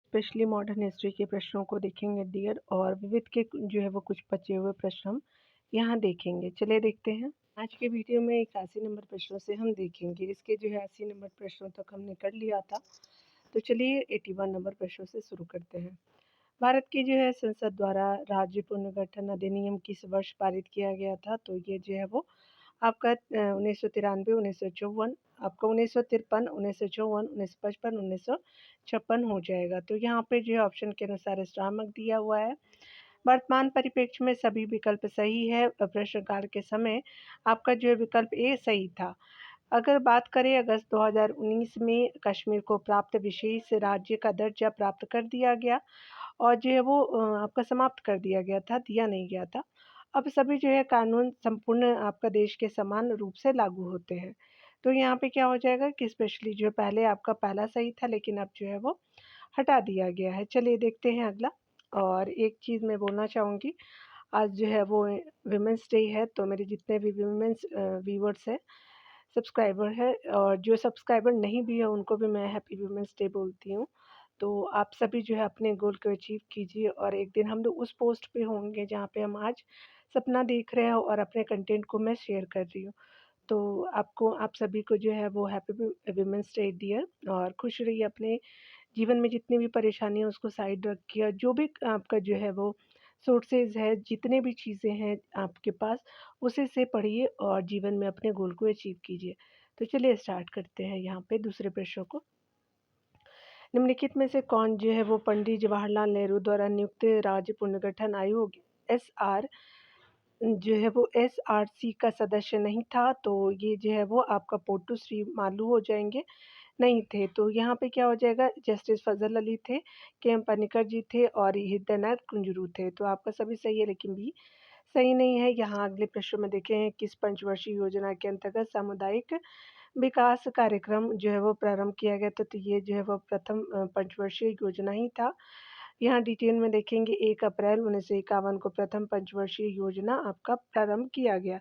Specially modern history के प्रश्नों को देखेंगे डियर और विविध के जो है वो कुछ बचे हुए प्रश्न हम यहाँ देखेंगे। चलिए देखते हैं। आज के वीडियो में 81 नंबर प्रश्नों से हम देखेंगे। इसके जो है 80 नंबर प्रश्नों तक हमने कर लिया था। तो चलिए 81 नंबर प्रश्नों से शुरू करते हैं। भारत की जो है संसद द्वारा राज्य पुनर्गठन अधिनियम किस वर्ष पारित किया गया था? तो ये जो है वो आपका 1993, 1954, आपका 1953, 1954, 1955, 1956 हो जाएगा। तो यहाँ पे जो है ऑप्शन के अनुसार स्टार दिया हुआ है। वर्तमान परिप्रेक्ष्य में सभी विकल्प सही है। प्रश्नकाल के समय आपका जो है विकल्प ए सही था। अगर बात करें अगस्त 2019 में कश्मीर को प्राप्त विशेष राज्य का दर्जा प्राप्त कर दिया गया और जो है वो आपका समाप्त कर दिया गया था, दिया नहीं गया था। अब सभी जो है कानून संपूर्ण आपका देश के समान रूप से लागू होते हैं। तो यहाँ पे क्या हो जाएगा कि स्पेशली जो पहले आपका पहला सही था लेकिन अब जो है वो हटा दिया गया है। चलिए देखते हैं अगला। और एक चीज़ मैं बोलना चाहूँगी, आज जो है वो विमेंस डे है, तो मेरे जितने भी विमेंस व्यूअर्स हैं, सब्सक्राइबर है और जो सब्सक्राइबर नहीं भी है उनको भी मैं हैप्पी वुमेंस डे बोलती हूँ। तो आप सभी जो है अपने गोल को अचीव कीजिए और एक दिन हम लोग उस पोस्ट पे होंगे जहाँ पे हम आज सपना देख रहे हैं और अपने कंटेंट को मैं शेयर कर रही हूँ। तो आपको आप सभी को जो है वो हैप्पी वुमेंस डे डियर और खुश रहिए। अपने जीवन में जितनी भी परेशानी है उसको साइड रखिए और जो भी आपका जो है वो सोर्सेज है, जितने भी चीज़ें हैं आपके पास, उसे से पढ़िए और जीवन में अपने गोल को अचीव कीजिए। तो चलिए स्टार्ट करते हैं यहाँ पे दूसरे प्रश्न को। निम्नलिखित में से कौन जो है वो पंडित जवाहरलाल नेहरू द्वारा नियुक्त राज्य पुनर्गठन आयोग एसआर जो है वो एसआरसी का सदस्य नहीं था? तो ये जो है वो आपका पोटू श्री मालू हो जाएंगे, नहीं थे। तो यहाँ पे क्या हो जाएगा, जस्टिस फजल अली थे, के एम पनिकर जी थे और हृदयनाथ कुंजरू थे। तो आपका सभी सही है लेकिन बी सही नहीं है। यहाँ अगले प्रश्न में देखें, किस पंचवर्षीय योजना के अंतर्गत सामुदायिक विकास कार्यक्रम जो है वो प्रारंभ किया गया था? तो ये जो है वो प्रथम पंचवर्षीय योजना ही था। यहाँ डिटेल में देखेंगे 1 अप्रैल 1951 को प्रथम पंचवर्षीय योजना आपका प्रारंभ किया गया।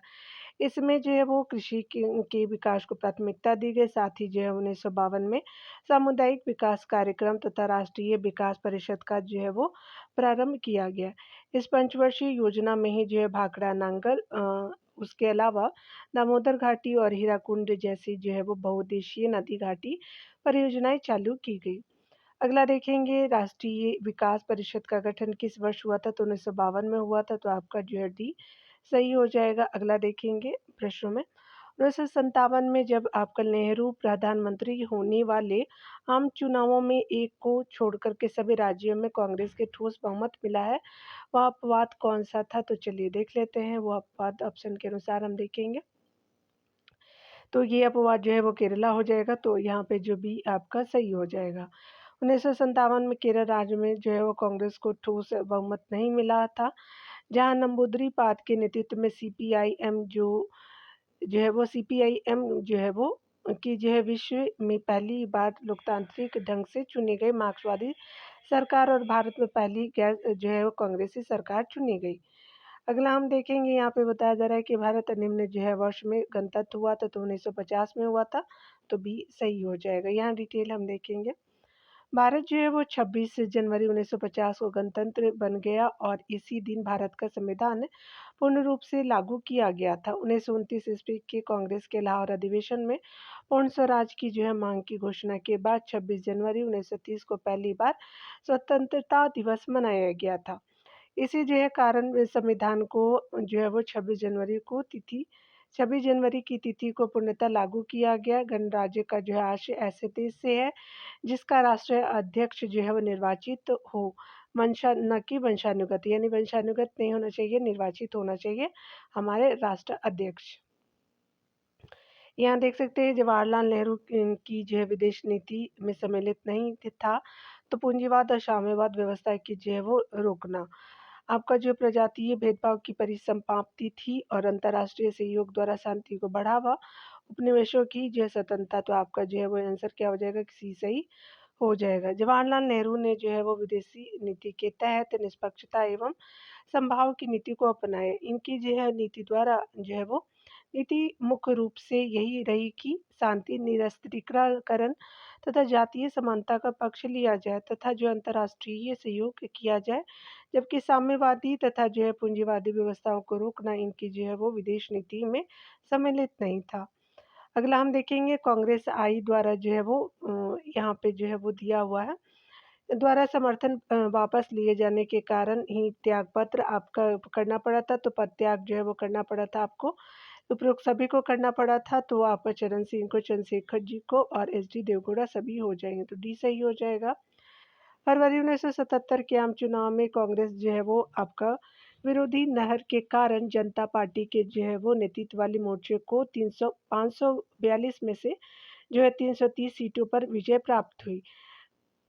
इसमें जो है वो कृषि के विकास को प्राथमिकता दी गई। साथ ही जो है 1952 में सामुदायिक विकास कार्यक्रम तथा राष्ट्रीय विकास परिषद का जो है वो प्रारंभ किया गया। इस पंचवर्षीय योजना में ही जो है भाखड़ा नांगल उसके अलावा दामोदर घाटी और हीराकुंड जैसी जो है वो बहुउद्देशीय नदी घाटी परियोजनाएं चालू की गई। अगला देखेंगे, राष्ट्रीय विकास परिषद का गठन किस वर्ष हुआ था? तो 1952 में हुआ था। तो आपका जो है डी सही हो जाएगा। अगला देखेंगे प्रश्नों में, 1957 में जब आपका नेहरू प्रधानमंत्री होने वाले आम चुनावों में एक को छोड़कर के सभी राज्यों में कांग्रेस के ठोस बहुमत मिला है, वह अपवाद कौन सा था? तो चलिए देख लेते हैं। वो अपवाद ऑप्शन के अनुसार हम देखेंगे तो ये अपवाद जो है वो केरला हो जाएगा। तो यहाँ पे जो बी आपका सही हो जाएगा। 1957 में केरल राज्य में जो है वो कांग्रेस को ठोस बहुमत नहीं मिला था, जहाँ नंबूदरी पात के नेतृत्व में सीपीआईएम जो है वो सीपीआईएम जो है वो की जो है विश्व में पहली बार लोकतांत्रिक ढंग से चुनी गई मार्क्सवादी सरकार और भारत में पहली गैर जो है वो कांग्रेसी सरकार चुनी गई। अगला हम देखेंगे, यहाँ पे बताया जा रहा है कि भारत निम्न जो है वर्ष में गणतंत्र हुआ था? तो 1950 में हुआ था। तो बी सही हो जाएगा। यहाँ डिटेल हम देखेंगे। भारत जो है वो 26 जनवरी 1950 को गणतंत्र बन गया और इसी दिन भारत का संविधान पूर्ण रूप से लागू किया गया था। 1929 ईस्वी के कांग्रेस के लाहौर अधिवेशन में पूर्ण स्वराज की जो है मांग की घोषणा के बाद 26 जनवरी 1930 को पहली बार स्वतंत्रता दिवस मनाया गया था। इसी जो है कारण संविधान को जो है वो 26 जनवरी की तिथि को पूर्णतः लागू किया गया। गणराज्य का जो है आशय ऐसे देश से है जिसका राष्ट्रीय अध्यक्ष जो है वो निर्वाचित हो, मंशा न कि वंशानुगत, यानी वंशानुगत नहीं होना चाहिए, निर्वाचित होना चाहिए हमारे राष्ट्र अध्यक्ष। यहाँ देख सकते हैं जवाहरलाल नेहरू की जो है विदेश नीति में सम्मिलित नहीं था, तो पूंजीवाद और साम्यवाद व्यवस्था की जो है वो रोकना। आपका जो प्रजातीय भेदभाव की परिसमाप्ति थी और अंतर्राष्ट्रीय सहयोग द्वारा शांति को बढ़ावा, उपनिवेशों की जो है स्वतंत्रता। तो आपका जो है वो आंसर क्या हो जाएगा, सी सही हो जाएगा। जवाहरलाल नेहरू ने जो है वो विदेशी नीति के तहत निष्पक्षता एवं समभाव की नीति को अपनाया। इनकी जो है नीति द्वारा जो है वो नीति मुख्य रूप से यही रही कि शांति, निरस्त्रीकरण तथा जातीय समानता का पक्ष लिया जाए तथा जो अंतर्राष्ट्रीय सहयोग किया जाए, जबकि साम्यवादी तथा जो है पूंजीवादी व्यवस्थाओं को रोकना इनकी जो है वो विदेश नीति में सम्मिलित नहीं था। अगला हम देखेंगे कांग्रेस आई द्वारा जो है वो यहाँ पे जो है वो दिया हुआ है द्वारा समर्थन वापस लिए जाने के कारण ही त्यागपत्र आपका करना पड़ा था, तो पदत्याग जो है वो करना पड़ा था आपको। उपरोक्त सभी को करना पड़ा था, तो आपका चरण सिंह को, चंद्रशेखर जी को और एसडी देवगौड़ा सभी हो जाएंगे, तो डी सही हो जाएगा। फरवरी 1977 के आम चुनाव में कांग्रेस जो है वो आपका विरोधी लहर के कारण जनता पार्टी के जो है वो नेतृत्व वाली मोर्चे को 542 में से जो है 330 सीटों पर विजय प्राप्त हुई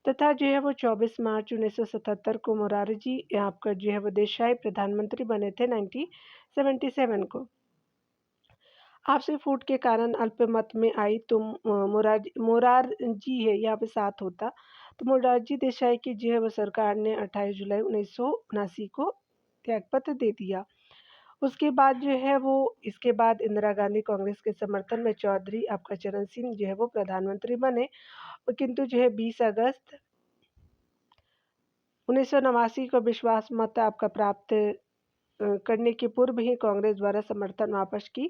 तथा जो है वो 24 मार्च 1977 को मोरारजी आपका जो है वो देसाई प्रधानमंत्री बने थे 1977 को। आपसी फूट के कारण अल्पमत में आई तो मोरारजी है यहाँ पे साथ होता, तो मोरारजी देसाई की जो है वो सरकार ने 28 जुलाई 1979 को त्यागपत्र दे दिया। उसके बाद जो है वो इसके बाद इंदिरा गांधी कांग्रेस के समर्थन में चौधरी आपका चरण सिंह जो है वो प्रधानमंत्री बने, किंतु जो है 20 अगस्त 1989 को विश्वास मत आपका प्राप्त करने के पूर्व ही कांग्रेस द्वारा समर्थन वापस की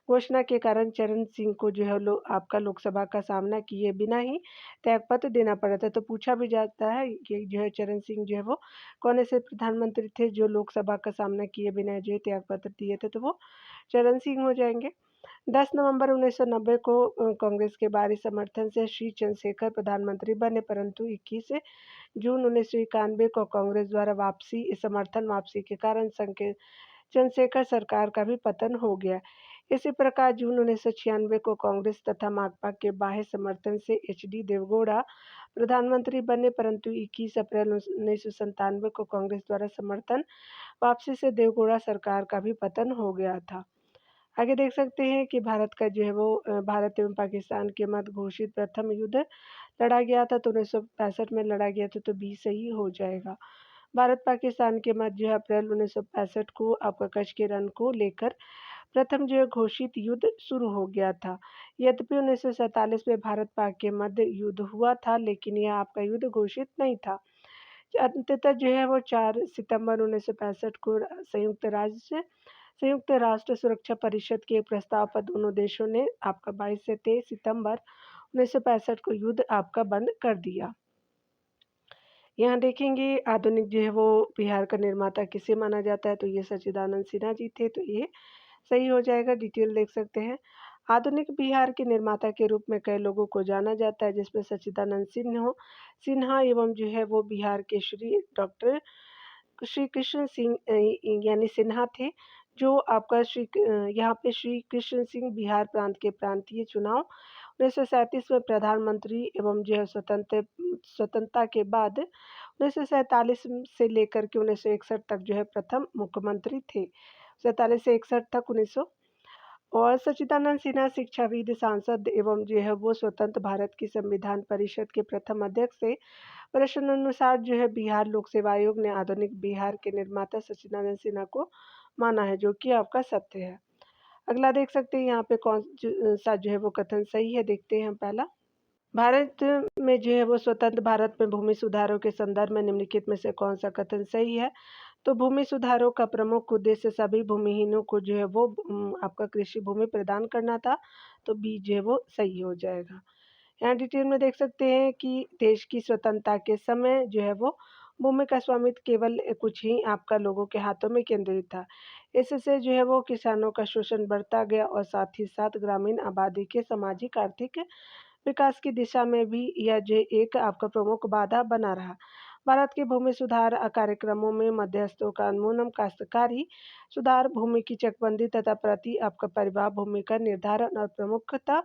घोषणा के कारण चरण सिंह को जो है आपका लोकसभा का सामना किए बिना ही त्यागपत्र देना पड़ा था। तो पूछा भी जाता है कि जो है चरण सिंह जो है वो कौन ऐसे प्रधानमंत्री थे जो लोकसभा का सामना किए बिना जो है त्यागपत्र दिए थे, तो वो चरण सिंह हो जाएंगे। 10 नवंबर 1990 को कांग्रेस के भारी समर्थन से श्री चंद्रशेखर प्रधानमंत्री बने, परंतु 21 जून 1991 को कांग्रेस द्वारा समर्थन वापसी के कारण चंद्रशेखर सरकार का भी पतन हो गया। इसी प्रकार जून 1996 को कांग्रेस तथा माकपा के बाह्य समर्थन से एचडी देवगौड़ा प्रधानमंत्री बने, परंतु 21 अप्रैल 1997 को कांग्रेस द्वारा समर्थन वापसी से देवगौड़ा सरकार का भी पतन हो गया था। आगे देख सकते हैं कि भारत का जो है वो भारत एवं पाकिस्तान के मध्य घोषित प्रथम युद्ध लड़ा गया था, तो 1965 में लड़ा गया था, तो बी सही हो जाएगा। भारत पाकिस्तान के मध्य जो है अप्रैल 1965 को आपका कच्छ के रण को लेकर प्रथम जो है घोषित युद्ध शुरू हो गया था। यद्यपि 1947 में भारत पाक के मध्य युद्ध हुआ था, लेकिन यह आपका युद्ध घोषित नहीं था। अंततः जो है वो 4 सितंबर 1965 को संयुक्त राष्ट्र सुरक्षा परिषद के एक प्रस्ताव पर दोनों देशों ने आपका 22 से 23 सितंबर 1965 को युद्ध आपका बंद कर दिया। यहाँ देखेंगे आधुनिक जो है वो बिहार का निर्माता किसे माना जाता है, तो ये सच्चिदानंद सिन्हा जी थे, तो ये सही हो जाएगा। डिटेल देख सकते हैं। आधुनिक बिहार के निर्माता के रूप में कई लोगों को जाना जाता है, जिसमें सच्चिदानंद सिन्हा एवं जो है वो बिहार के डॉक्टर श्री कृष्ण सिंह यानी सिन्हा थे, जो आपका यहाँ पे श्री कृष्ण सिंह बिहार प्रांत के प्रांतीय चुनाव 1937 में प्रधानमंत्री एवं जो है स्वतंत्रता के बाद 1947 से लेकर के 1961 तक जो है प्रथम मुख्यमंत्री थे। 47 से 61 तक 1900 और सच्चिदानंद सिन्हा शिक्षाविद, सांसद एवं जो है वो स्वतंत्र भारत की संविधान परिषद के प्रथम अध्यक्ष थे। प्रश्नानुसार जो है बिहार लोक सेवा आयोग ने आधुनिक बिहार के निर्माता सच्चिदानंद सिन्हा को माना है, जो कि आपका सत्य है। अगला देख सकते हैं यहाँ पे कौन सा जो है वो कथन सही है, देखते हैं हम पहला। भारत में जो है वो स्वतंत्र भारत में भूमि सुधारों के संदर्भ में निम्नलिखित में से कौन सा कथन सही है, तो भूमि सुधारों का प्रमुख उद्देश्य सभी भूमिहीनों को जो है वो आपका कृषि भूमि प्रदान करना था, तो बी जो है वो सही हो जाएगा। यहाँ डिटेल में देख सकते हैं कि देश की स्वतंत्रता के समय जो है वो भूमि का स्वामित्व केवल कुछ ही आपका लोगों के हाथों में केंद्रित था। इससे जो है वो किसानों का शोषण बढ़ता गया और साथ ही साथ ग्रामीण आबादी के सामाजिक आर्थिक विकास की दिशा में भी यह जो एक आपका प्रमुख बाधा बना रहा। भारत के भूमि सुधार कार्यक्रमों में मध्यस्थों का उन्मूलन, काश्तकारी सुधार, भूमि की चकबंदी तथा प्रति आपका परिवार भूमि का निर्धारण और प्रमुखता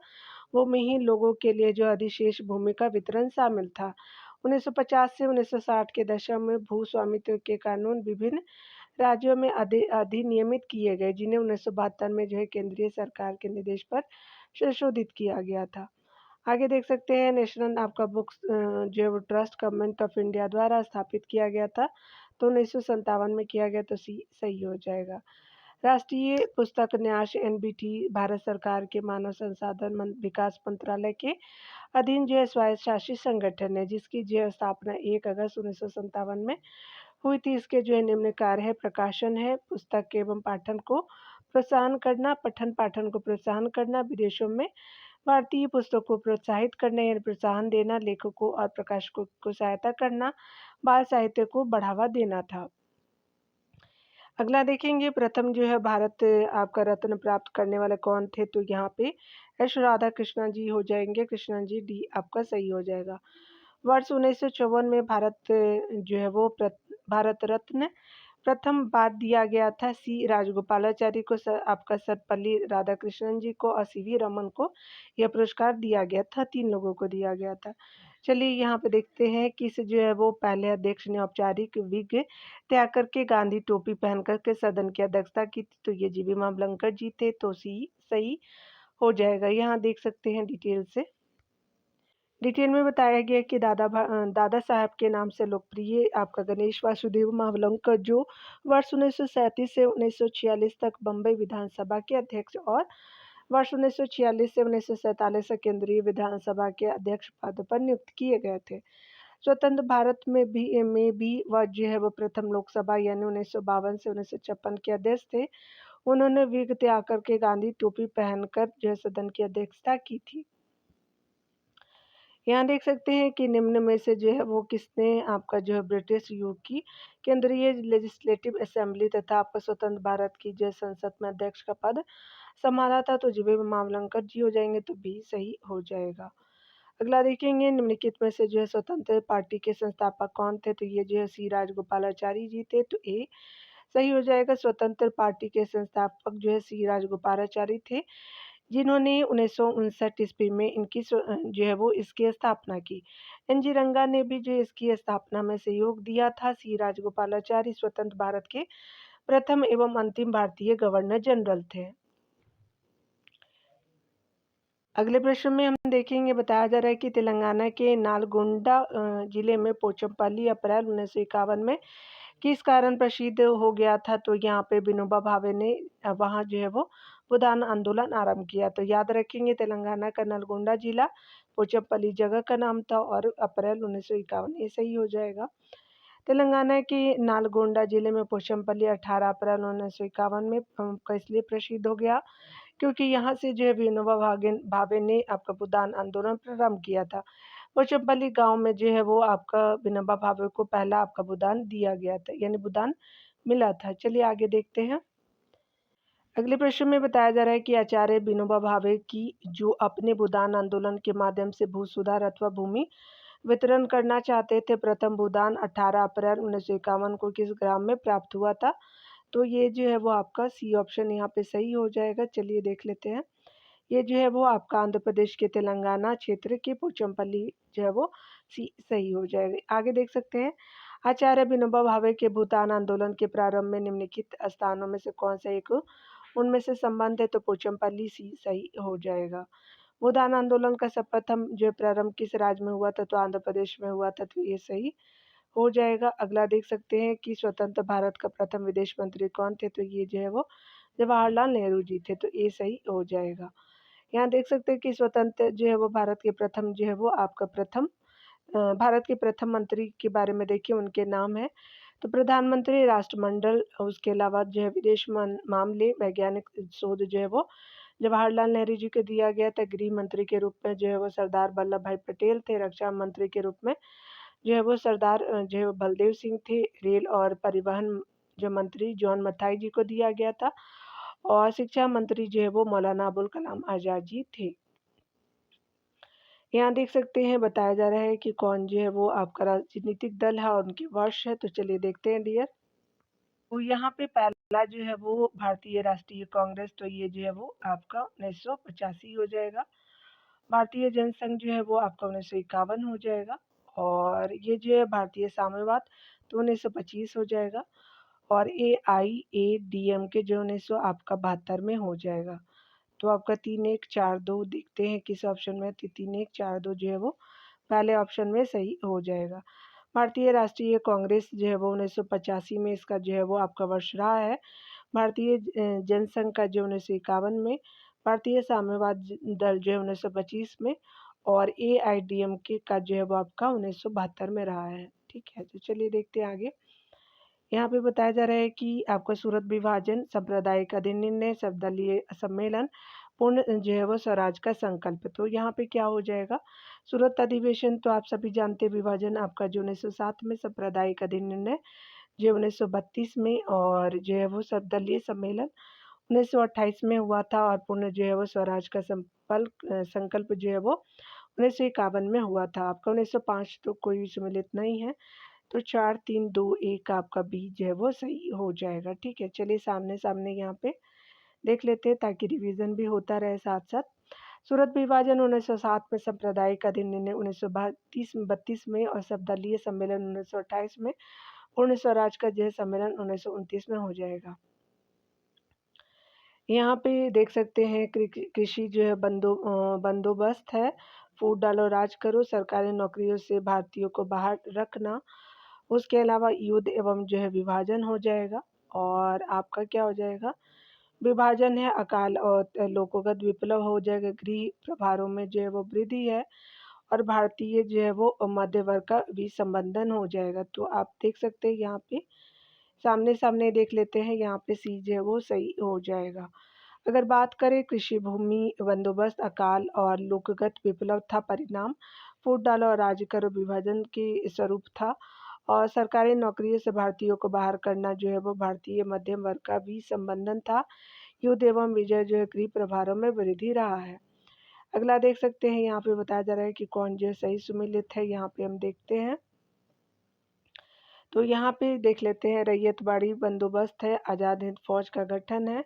भूमिहीन लोगों के लिए जो अधिशेष भूमि का वितरण शामिल था। 1950 से 1960 के दशक में भू स्वामित्व के कानून विभिन्न राज्यों में अधिनियमित किए गए, जिन्हें 1972 में जो है केंद्रीय सरकार के निर्देश पर संशोधित किया गया था। आगे देख सकते हैं नेशनल आपका बुक्स जो है वो ट्रस्ट गवर्नमेंट ऑफ इंडिया द्वारा स्थापित किया गया था, तो 1957 में किया गया, तो सही हो जाएगा। राष्ट्रीय पुस्तक न्यास एनबीटी भारत सरकार के मानव संसाधन विकास मंत्रालय के अधीन जो है स्वायत्तशासी संगठन है, जिसकी जो है स्थापना 1 अगस्त 1957 में हुई थी। इसके जो है निम्न कार्य है: प्रकाशन है, पुस्तक एवं पाठन को प्रोत्साहन करना, पठन पाठन को प्रोत्साहन करना, विदेशों में भारतीय पुस्तकों को प्रोत्साहित करना यानी प्रोत्साहन देना, लेखकों और प्रकाशकों को सहायता करना, बाल साहित्य को बढ़ावा देना था। अगला देखेंगे, प्रथम जो है भारत आपका रत्न प्राप्त करने वाले कौन थे? तो यहाँ पे एस राधा कृष्णन जी हो जाएंगे। कृष्णन जी, डी आपका सही हो जाएगा। वर्ष 1954 में भारत जो है वो भारत रत्न प्रथम बार दिया गया था सी राजगोपालाचारी को, आपका सर्वपल्ली राधाकृष्णन जी को और सीवी रमन को यह पुरस्कार दिया गया था। 3 लोगों को दिया गया था। चलिए यहाँ पे देखते हैं किस जो है वो पहले अध्यक्ष ने औपचारिक विग त्याग करके गांधी टोपी पहन करके सदन की अध्यक्षता की थी। तो ये जीवी मावलंकर जी थे, तो सी सही हो जाएगा। यहाँ देख सकते हैं डिटेल से। डिटेल में बताया गया कि दादा साहब के नाम से लोकप्रिय आपका गणेश वासुदेव मावलंकर, जो वर्ष 1937 से 1946 तक बम्बई विधानसभा के अध्यक्ष और वर्ष 1946 से 1947 तक केंद्रीय विधानसभा के अध्यक्ष पद पर नियुक्त किए गए थे। स्वतंत्र भारत में भी वह जो है वो प्रथम लोकसभा यानी 1952 से 1956 के अध्यक्ष थे। उन्होंने विग त्याग करके गांधी टोपी पहनकर जो है सदन की अध्यक्षता की थी। यहाँ देख सकते हैं कि निम्न में से जो है वो किसने आपका जो है ब्रिटिश युग की केंद्रीय लेजिस्लेटिव असेंबली तथा आपका स्वतंत्र भारत की जो संसद में अध्यक्ष का पद संभाला था? तो जीवी मावलंकर जी हो जाएंगे, तो बी सही हो जाएगा। अगला देखेंगे, निम्नलिखित में से जो है स्वतंत्र पार्टी के संस्थापक कौन थे? तो ये जो है सी राजगोपालाचारी जी थे, तो ए सही हो जाएगा। स्वतंत्र पार्टी के संस्थापक जो है सी राजगोपालाचारी थे, जिन्होंने 1959 ईस्वी में इनकी जो है वो इसकी स्थापना की। एनजी रंगा ने भी जो इसकी स्थापना में सहयोग दिया था। सी राजगोपालाचारी स्वतंत्र भारत के प्रथम एवं अंतिम भारतीय गवर्नर जनरल थे। अगले प्रश्न में हम देखेंगे, बताया जा रहा है कि तेलंगाना के नालगोंडा जिले में पोचमपल्ली अप्रैल 1951 में किस कारण प्रसिद्ध हो गया था? तो यहाँ पे विनोबा भावे ने वहाँ जो है वो भूदान आंदोलन आरंभ किया। तो याद रखेंगे, तेलंगाना का नलगोंडा जिला पोचमपल्ली जगह का नाम था और अप्रैल 1951, ये सही हो जाएगा। तेलंगाना के नालगोंडा जिले में पोचमपल्ली 18 अप्रैल 1951 में इसलिए प्रसिद्ध हो गया क्योंकि यहाँ से जो है विनोबा भावे ने आपका भूदान आंदोलन प्रारंभ किया था। पोचमपल्ली गांव में जो है वो आपका विनोबा भावे को पहला आपका भूदान दिया गया था यानी भूदान मिला था। चलिए आगे देखते हैं। अगले प्रश्न में बताया जा रहा है कि आचार्य विनोबा भावे की जो अपने भूदान आंदोलन के माध्यम से भू सुधार अथवा भूमि वितरण करना चाहते थे, प्रथम भूदान 18 अप्रैल 1951 को किस ग्राम में प्राप्त हुआ था? तो ये जो है वो आपका सी ऑप्शन यहाँ पे सही हो जाएगा। चलिए देख लेते हैं। ये जो है वो आपका आंध्र प्रदेश के तेलंगाना क्षेत्र के पोचमपल्ली जो है वो सी सही हो जाएगा। आगे देख सकते हैं, आचार्य विनोबा भावे के भूदान आंदोलन के प्रारंभ में निम्नलिखित स्थानों में से कौन सा एक उनमें से संबंध है? तो पोचमपल्ली सी सही हो जाएगा। भूदान आंदोलन का सर्वप्रथम जो प्रारंभ किस राज्य में हुआ था? तो आंध्र प्रदेश में हुआ था, तो ये सही हो जाएगा। अगला देख सकते हैं कि स्वतंत्र भारत का प्रथम विदेश मंत्री कौन थे? तो ये जो है वो जवाहरलाल नेहरू जी थे, तो ये सही हो जाएगा। यहाँ देख सकते हैं कि स्वतंत्र जो है वो भारत के प्रथम जो है वो आपका भारत के प्रथम मंत्री के बारे में देखिए, उनके नाम है तो प्रधानमंत्री, राष्ट्रमंडल, उसके अलावा जो है विदेश मामले, वैज्ञानिक शोध जो है वो जवाहरलाल नेहरू जी को दिया गया था। गृह मंत्री के रूप में जो है वो सरदार वल्लभ भाई पटेल थे। रक्षा मंत्री के रूप में जो है वो सरदार जो है बलदेव सिंह थे। रेल और परिवहन जो मंत्री जॉन मथाई जी को दिया गया था और शिक्षा मंत्री जो है वो मौलाना अबुल कलाम आजाद जी थे। यहाँ देख सकते हैं, बताया जा रहा है कि कौन जो है वो आपका राजनीतिक दल है और उनके वर्ष है। तो चलिए देखते हैं डियर। तो यहाँ पे पहला जो है वो भारतीय राष्ट्रीय कांग्रेस, तो ये जो है वो आपका 1985 हो जाएगा। भारतीय जनसंघ जो है वो आपका 1951 हो जाएगा और ये जो है भारतीय साम्यवाद तो 1925 हो जाएगा और AIADMK जो 1900 आपका 72 में हो जाएगा। तो आपका 3-1-4-2 देखते हैं किस ऑप्शन में, 3-1-4-2 जो है वो पहले ऑप्शन में सही हो जाएगा। भारतीय राष्ट्रीय कांग्रेस जो है वो 1985 में इसका जो है वो आपका वर्ष रहा है। भारतीय जनसंघ का जो 1951 में, भारतीय साम्यवाद दल जो है 1925 में, और AIADMK का जो है वो आपका 1972 में रहा है। ठीक है, तो चलिए देखते हैं आगे। यहाँ पे बताया जा रहा है कि आपका सूरत विभाजन, सांप्रदायिक अधिनिर्णय, सर्वदलीय सम्मेलन, पूर्ण जो है वो स्वराज का संकल्प। तो यहाँ पे क्या हो जाएगा, सूरत अधिवेशन तो आप सभी जानते हैं, विभाजन आपका जो 1907 में, सांप्रदायिक अधिनिर्णय जो 1932 में, और जो है वो सर्वदलीय सम्मेलन 1928 में हुआ था, और पूर्ण जो है वो स्वराज का संकल्प जो है वो 1951 में हुआ था। आपका 1905 तो कोई सम्मिलित नहीं है, तो 4, 3, 2, 1 आपका बी जो है वो सही हो जाएगा। ठीक है, चलिए सामने यहाँ पे देख लेते हैं ताकि रिवीजन भी होता रहे साथ-साथ। सूरत विभाजन 1907 में, सांप्रदायिक अधिनिर्णय 1932 में, और सर्वदलीय सम्मेलन 1928 में, पूर्ण स्वराज का जो है सम्मेलन 1929 में हो जाएगा। यहाँ पे देख सकते हैं कृषि जो है बंदोबस्त है, फूट डालो राज करो, सरकारी नौकरियों से भारतीयों को बाहर रखना, उसके अलावा युद्ध एवं जो है विभाजन हो जाएगा, और आपका क्या हो जाएगा, विभाजन है, अकाल और लोकोगत विप्लव हो जाएगा, गृह प्रभारों में जो है वो वृद्धि है, और भारतीय जो है वो मध्य वर्ग का विसंबंधन हो जाएगा। तो आप देख सकते हैं यहाँ पे सामने देख लेते हैं, यहाँ पे सी जो है वो सही हो जाएगा। अगर बात करें कृषि भूमि बंदोबस्त, अकाल और लोकगत विप्लव था परिणाम, फूट डालो और राज करो विभाजन के स्वरूप था, और सरकारी नौकरियों से भारतीयों को बाहर करना जो है वो भारतीय मध्यम वर्ग का भी संबंधन था, युद्ध एवं विजय जो है गृह प्रभारों में वृद्धि रहा है। अगला देख सकते हैं, यहाँ पे बताया जा रहा है कि कौन जो है सही सुमेलित है, यहाँ पे हम देखते हैं। तो यहाँ पे देख लेते हैं, रैयतवाड़ी बंदोबस्त है, आज़ाद हिंद फौज का गठन है,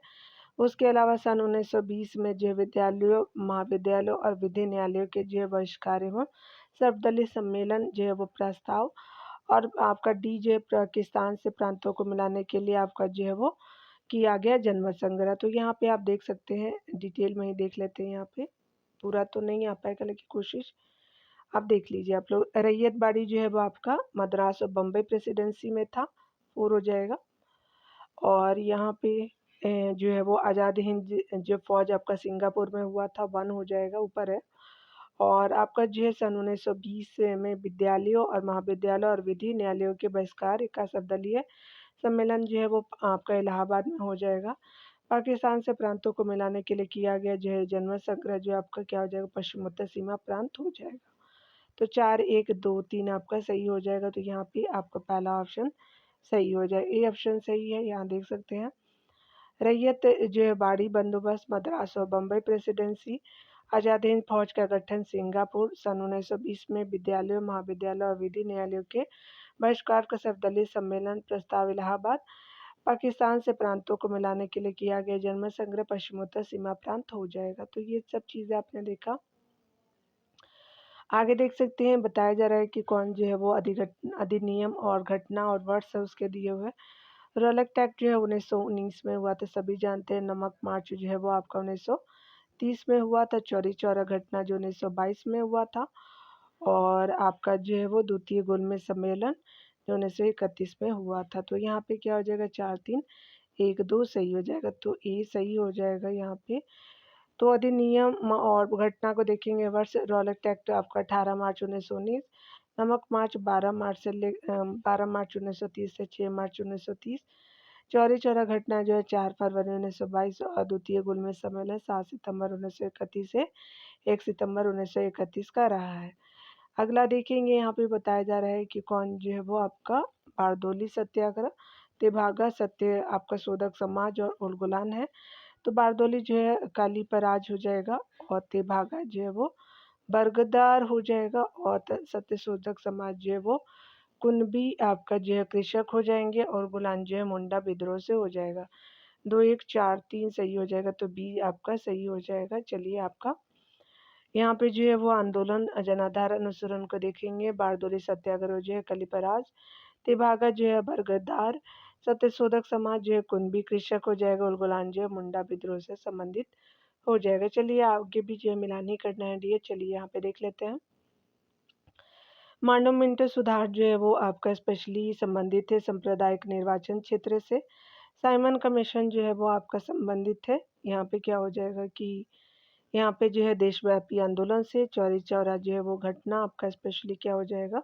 उसके अलावा सन 1920 में जो विद्यालयों, महाविद्यालयों और विधि न्यायालयों के जो है बहिष्कार एवं सर्वदलीय सम्मेलन जो है वो प्रस्ताव, और आपका डी जो है पाकिस्तान से प्रांतों को मिलाने के लिए आपका जो है वो किया गया जनमत संग्रह। तो यहाँ पे आप देख सकते हैं, डिटेल में ही देख लेते हैं, यहाँ पे पूरा तो नहीं आ पाएगा लेकिन कोशिश आप देख लीजिए आप लोग। रैयतवाड़ी जो है वो आपका मद्रास और बम्बई प्रेसिडेंसी में था, 4 हो जाएगा। और यहाँ पे जो है वो आज़ाद हिंद जो फौज आपका सिंगापुर में हुआ था, 1 हो जाएगा, ऊपर है। और आपका जो है सन 1920 में विद्यालयों और महाविद्यालयों और विधि न्यायालयों के बहिष्कार का सर्वदलीय सम्मेलन जो है वो आपका इलाहाबाद में हो जाएगा। पाकिस्तान से प्रांतों को मिलाने के लिए किया गया जो है जनमत संग्रह जो आपका क्या हो जाएगा, पश्चिमोत्तर सीमा प्रांत हो जाएगा। तो 4, 1, 2, 3 आपका सही हो जाएगा। तो यहाँ पे आपका पहला ऑप्शन सही हो जाए, ए ऑप्शन सही है, यहाँ देख सकते हैं। रैयत जो है बाड़ी बंदोबस्त, मद्रास और बम्बई प्रेसिडेंसी, आज़ाद हिंद फौज का गठन सिंगापुर, सन 1920 में विद्यालयों, महाविद्यालयों और विधि न्यायालयों के बहिष्कार का सर्वदलीय सम्मेलन प्रस्ताव इलाहाबाद, पाकिस्तान से प्रांतों को मिलाने के लिए किया गया जनमत संग्रह पश्चिमोत्तर सीमा प्रांत हो जाएगा। तो ये सब चीज़ें आपने देखा। आगे देख सकते हैं, बताया जा रहा है कि कौन जो है वो अधिनियम और घटना और वर्ष है उसके दिए हुए। रॉलेट एक्ट जो है 1919 में हुआ था, सभी जानते हैं। नमक मार्च जो है वो आपका 1930 में हुआ था। चौरी चौरा घटना जो 1922 में हुआ था, और आपका जो है वो द्वितीय गोलमेज सम्मेलन जो 1931 में हुआ था। तो यहाँ पे क्या हो जाएगा, 4, 3, 1, 2 सही हो जाएगा। तो ए सही हो जाएगा यहाँ पे। तो अधिनियम और घटना को देखेंगे, वर्ष रॉलेट एक्ट आपका 18 मार्च 1919, नमक मार्च 12 मार्च 1930 से 6 मार्च 1930, चौरी चौरा घटना जो है 4 फरवरी 1922, और द्वितीय गोलमेज सम्मेलन 7 सितंबर 1931 से 1 सितंबर 1931 का रहा है। अगला देखेंगे, यहाँ पे बताया जा रहा है कि कौन जो है वो आपका बारदोली सत्याग्रह, तेभागा सत्य आपका शोधक समाज और उलगुलान है। तो बारदोली जो है काली पर आज हो जाएगा, और तेभागा जो है वो बरगदार हो जाएगा, और सत्यशोधक समाज जो है वो कुनबी आपका जो है कृषक हो जाएंगे, और गुलान जो है मुंडा विद्रोह से हो जाएगा। 2, 1, 4, 3 सही हो जाएगा। तो बी आपका सही हो जाएगा। चलिए आपका यहाँ पे जो है वो आंदोलन जनाधार अनुसरण को देखेंगे। बारदोली सत्याग्रह जो है कलिपराज, तेभागा जो है बरगदार, सत्यशोधक समाज जो है कुनबी कृषक हो जाएगा, और गुलान जो है मुंडा विद्रोह से संबंधित हो जाएगा। चलिए आगे भी जो है मिलान ही करना है डी। चलिए यहाँ पे देख लेते हैं। मांडो मिंटो सुधार जो है वो आपका स्पेशली संबंधित है सांप्रदायिक निर्वाचन क्षेत्र से। साइमन कमीशन जो है वो आपका संबंधित है। यहाँ पे क्या हो जाएगा कि यहाँ पे जो है देशव्यापी आंदोलन से चौरी चौरा जो है वो घटना आपका स्पेशली क्या हो जाएगा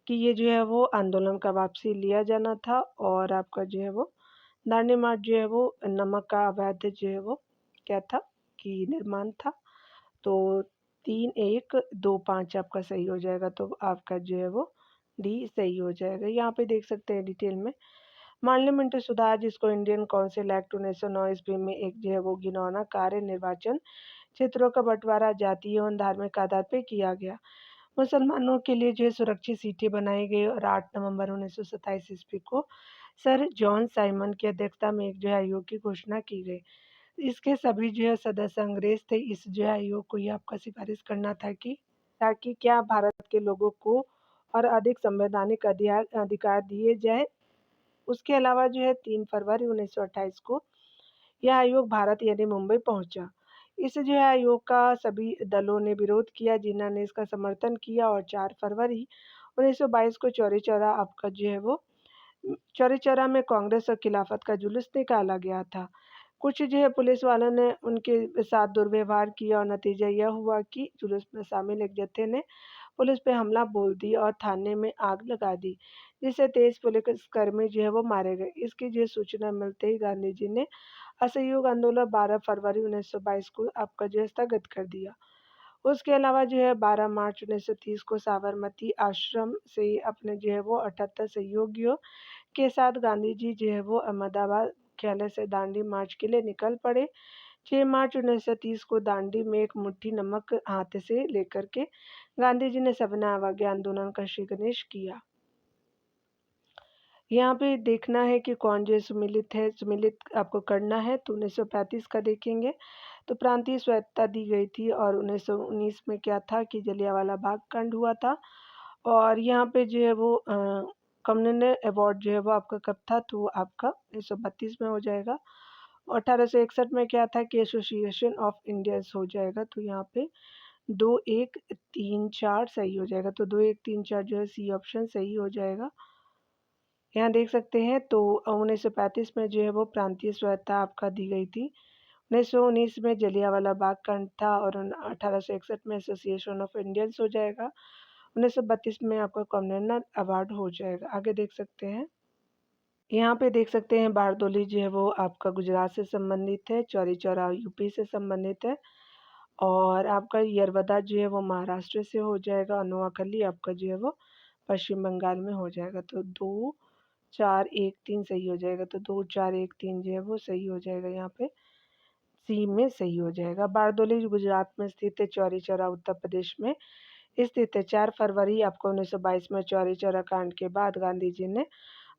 कि ये जो है वो आंदोलन का वापसी लिया जाना था और आपका जो है वो दांडी मार्च जो है वो नमक का अवैध जो है वो क्या था कि निर्माण था। तो 3-1-2-5 आपका सही हो जाएगा, तो आपका जो है वो डी सही हो जाएगा। यहाँ पे देख सकते हैं डिटेल में पार्लियामेंट्री सुधार जिसको इंडियन काउंसिल एक्ट 1909 ईस्वी में एक जो है वो घिनौना कार्य निर्वाचन क्षेत्रों का बंटवारा जातीय एवं धार्मिक आधार पर किया गया। मुसलमानों के लिए जो है सुरक्षित सीटें बनाई गई और 8 नवंबर 1927 ईस्वी को सर जॉन साइमन की अध्यक्षता में एक जो है आयोग की घोषणा की गई। इसके सभी जो है सदस्य अंग्रेज थे। इस जो है आयोग को ये आपका सिफारिश करना था कि ताकि क्या भारत के लोगों को और अधिक संवैधानिक अधिकार दिए जाए। उसके अलावा जो है 3 फरवरी 1928 को यह आयोग भारत यानी मुंबई पहुंचा। इस जो है आयोग का सभी दलों ने विरोध किया, जिन्ना ने इसका समर्थन किया और 4 फरवरी 1922 को चौरी चौरा आपका जो है वो चौरी चौरा में कांग्रेस और खिलाफत का जुलूस निकाला गया था। कुछ जो है पुलिस वालों ने उनके साथ दुर्व्यवहार किया और नतीजा यह हुआ कि जुलूस में शामिल एक जत्थे ने पुलिस पे हमला बोल दिया और थाने में आग लगा दी, जिससे 23 पुलिसकर्मी जो है वो मारे गए। इसकी जो सूचना मिलते ही गांधी जी ने असहयोग आंदोलन 12 फरवरी 1922 को आपका जो है स्थगित कर दिया। उसके अलावा जो है 12 मार्च 1930 को साबरमती आश्रम से अपने जो है वो 78 सहयोगियों के साथ गांधी जी जो है वो अहमदाबाद मुख्यालय से दांडी मार्च के लिए निकल पड़े। 6 मार्च 1930 को दांडी में एक मुट्ठी नमक हाथ से लेकर के गांधी जी ने सविनय अवज्ञा आंदोलन का श्री गणेश किया। यहाँ पे देखना है कि कौन जो सुमिलित है, सुमिलित आपको करना है तो 1935 का देखेंगे तो प्रांतीय स्वायत्तता दी गई थी और 1919 में क्या था कि जलियांवाला बाग कांड हुआ था और यहाँ पे जो है वो कम्युनल अवार्ड जो है वो आपका कब था तो आपका 1932 में हो जाएगा। 1861 में क्या था कि एसोसिएशन ऑफ इंडियंस हो जाएगा, तो यहाँ पे 2-1-3-4 सही हो जाएगा, तो 2-1-3-4 जो है सी ऑप्शन सही हो जाएगा। यहाँ देख सकते हैं तो 1935 में जो है वो प्रांतीय स्वायत्तता आपका दी गई थी। 1919 में जलियांवाला बाग कांड था और 1861 में एसोसिएशन ऑफ इंडियंस हो जाएगा। 1932 में आपका कॉमनवेल्थ अवार्ड हो जाएगा। आगे देख सकते हैं, यहाँ पे देख सकते हैं बारदोली जो है वो आपका गुजरात से संबंधित है, चौरी चौरा यूपी से संबंधित है और आपका यरवदा जो है वो महाराष्ट्र से हो जाएगा और नोआखली आपका जो है वो पश्चिम बंगाल में हो जाएगा। तो 2-4-1-3 सही हो जाएगा, तो 2-4-1-3 जो है वो सही हो जाएगा। यहाँ पे सी में सही हो जाएगा। बारदोली गुजरात में स्थित है, चौरी चौरा उत्तर प्रदेश में स्थित है। 4 फरवरी आपको 1922 में चौरी चौरा कांड के बाद गांधी जी ने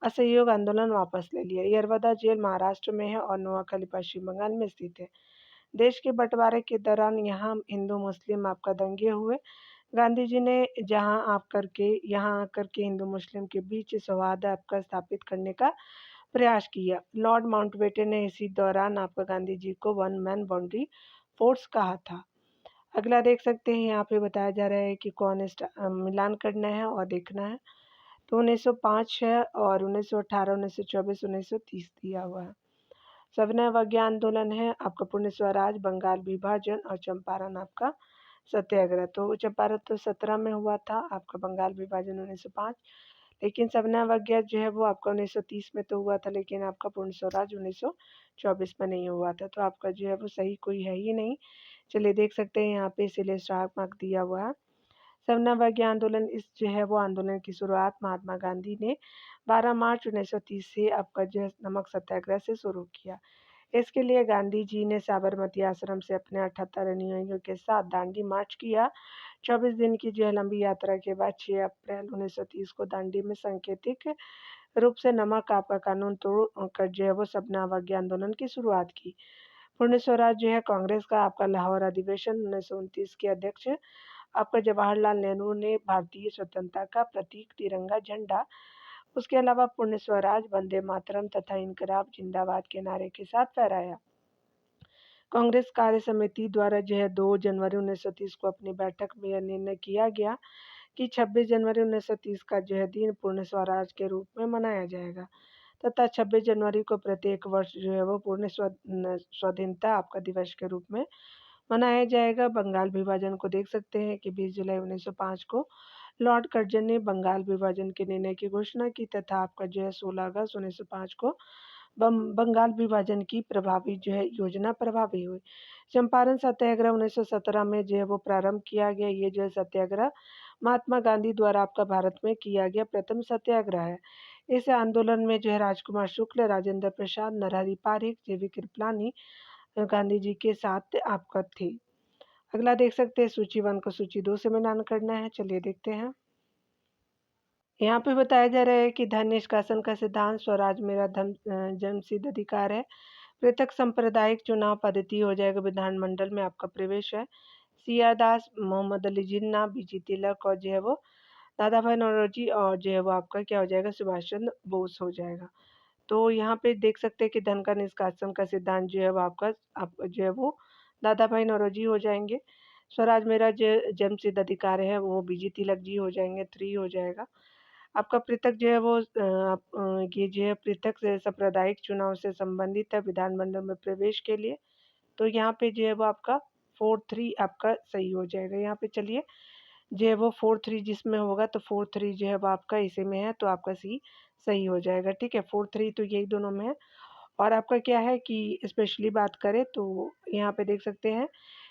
असहयोग आंदोलन वापस ले लिया। यरवदा जेल महाराष्ट्र में है और नोआखली पश्चिम बंगाल में स्थित है। देश के बंटवारे के दौरान यहाँ हिंदू मुस्लिम आपका दंगे हुए। गांधी जी ने यहाँ आकर के हिंदू मुस्लिम के बीच सौहार्द आपका स्थापित करने का प्रयास किया। लॉर्ड माउंटबेटन ने इसी दौरान आपका गांधी जी को वन मैन बाउंड्री फोर्स कहा था। अगला देख सकते हैं, यहाँ पे बताया जा रहा है कि कौन मिलान करना है और देखना है। तो 1905 है और 1918, 1924, 1930 दिया हुआ है। सविनय अवज्ञा आंदोलन है आपका, पूर्ण स्वराज, बंगाल विभाजन और चंपारण आपका सत्याग्रह। तो चंपारण तो 17 में हुआ था, आपका बंगाल विभाजन 1905, लेकिन सविनय अवज्ञा जो है वो आपका 1930 में तो हुआ था, लेकिन आपका पूर्ण स्वराज 1924 में नहीं हुआ था। तो आपका जो है वो सही कोई है ही नहीं। चलिए देख सकते हैं यहाँ पे इसीलिए स्टार मार्क दिया हुआ है। सविनय अवज्ञा आंदोलन इस जो है वो आंदोलन की शुरुआत महात्मा गांधी ने 12 मार्च 1930 से आपका जो है नमक सत्याग्रह से शुरू किया। इसके लिए गांधी जी ने साबरमती आश्रम से अपने 78 अनुयायियों के साथ दांडी मार्च किया। 24 दिन की जो है लंबी यात्रा के बाद 6 अप्रैल 1930 को दांडी में सांकेतिक रूप से नमक आपका कानून तोड़ कर जो है वो सविनय अवज्ञा आंदोलन की शुरुआत की। पूर्ण स्वराज जो है कांग्रेस का आपका लाहौर अधिवेशन 1929 के अध्यक्ष आपका जवाहरलाल नेहरू ने भारतीय स्वतंत्रता का प्रतीक तिरंगा झंडा, उसके अलावा पूर्ण स्वराज, वंदे मातरम तथा इनकलाब जिंदाबाद के नारे के साथ फहराया। कांग्रेस कार्य समिति द्वारा जो है 2 जनवरी 1930 को अपनी बैठक में यह निर्णय किया गया कि 26 जनवरी 1930 का जो है दिन पूर्ण स्वराज के रूप में मनाया जाएगा। तथा 26 जनवरी को प्रत्येक वर्ष जो है वो पूर्ण स्वाधीनता आपका दिवस के रूप में मनाया जाएगा। बंगाल विभाजन को देख सकते हैं कि 20 जुलाई 1905 को लॉर्ड कर्जन ने बंगाल विभाजन के निर्णय की घोषणा की तथा आपका जो है 16 अगस्त 1905 को बंगाल विभाजन की प्रभावी जो है योजना प्रभावी हुई। चंपारण सत्याग्रह 1917 में जो है वो प्रारंभ किया गया। ये जो है सत्याग्रह महात्मा गांधी द्वारा आपका भारत में किया गया प्रथम सत्याग्रह है। इस आंदोलन में जो है राजकुमार शुक्ल, राजेंद्र प्रसाद, नरहरि पारिक, जेवी कृपलानी गांधी जी के साथ आपका थे। अगला देख सकते हैं सूची 1 को सूची 2 से मिलान करना है। चलिए देखते हैं। यहाँ पे बताया जा रहा है कि धन निष्कासन का सिद्धांत स्वराज मेरा धर्म जन्मसिद्ध अधिकार है। पृथक सांप्रदायिक चुनाव पद्धति हो जाएगा। विधानमंडल में आपका प्रवेश है। सीआर दास, मोहम्मद अली जिन्ना, बीजी तिलक और जो है वो दादा भाई नौरोजी और जो है वो आपका क्या हो जाएगा सुभाष चंद्र बोस हो जाएगा। तो यहाँ पे देख सकते हैं कि धन का निष्कासन का सिद्धांत जो है वो आपका जो है वो दादा भाई नौरोजी हो जाएंगे। स्वराज मेरा जो जन्मसिद्ध अधिकार है वो बीजी तिलक जी हो जाएंगे, 3 हो जाएगा। आपका पृथक जो है वो ये जो है पृथक से सांप्रदायिक चुनाव से संबंधित है विधानमंडल में प्रवेश के लिए। तो यहाँ पे जो है वो आपका 4-3 आपका सही हो जाएगा। यहाँ पे चलिए जो है वो 4-3 जिसमें होगा तो 4-3 जो है वो आपका इसी में है तो आपका सी सही हो जाएगा। ठीक है, 4-3 तो यही दोनों में है। और आपका क्या है कि स्पेशली बात करें तो यहाँ पे देख सकते हैं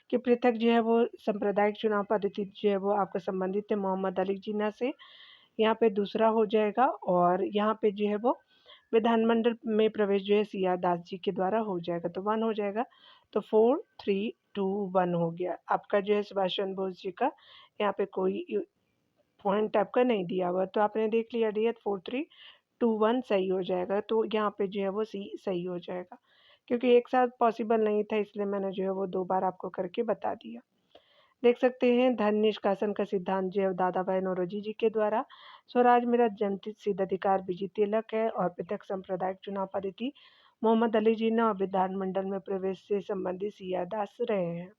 कि पृथक जो है वो सांप्रदायिक चुनाव पद्धति जो है वो आपका संबंधित है मोहम्मद अली जिन्ना से। यहाँ पे दूसरा हो जाएगा और यहाँ पे जो है वो विधानमंडल में प्रवेश जो है सीआर दास जी के द्वारा हो जाएगा तो 1 हो जाएगा। तो 4-3-2-1 हो गया। आपका जो है सुभाष चंद्र बोस जी का यहाँ पे कोई पॉइंट आपका नहीं दिया हुआ तो आपने देख लिया डी 4-3-2-1 सही हो जाएगा। तो यहाँ पे जो है वो सी सही हो जाएगा क्योंकि एक साथ पॉसिबल नहीं था इसलिए मैंने जो है वो 2 बार आपको करके बता दिया। देख सकते हैं धन निष्कासन का सिद्धांत जो है दादा भाई नौरोजी जी के द्वारा। स्वराज मेरा जन्मसिद्ध सिद्ध अधिकार बीजी तिलक है और पृथक सांप्रदायिक चुनाव पद्धति मोहम्मद अली जिन्ना और विधानमंडल में प्रवेश से संबंधित सीआर दास रहे हैं।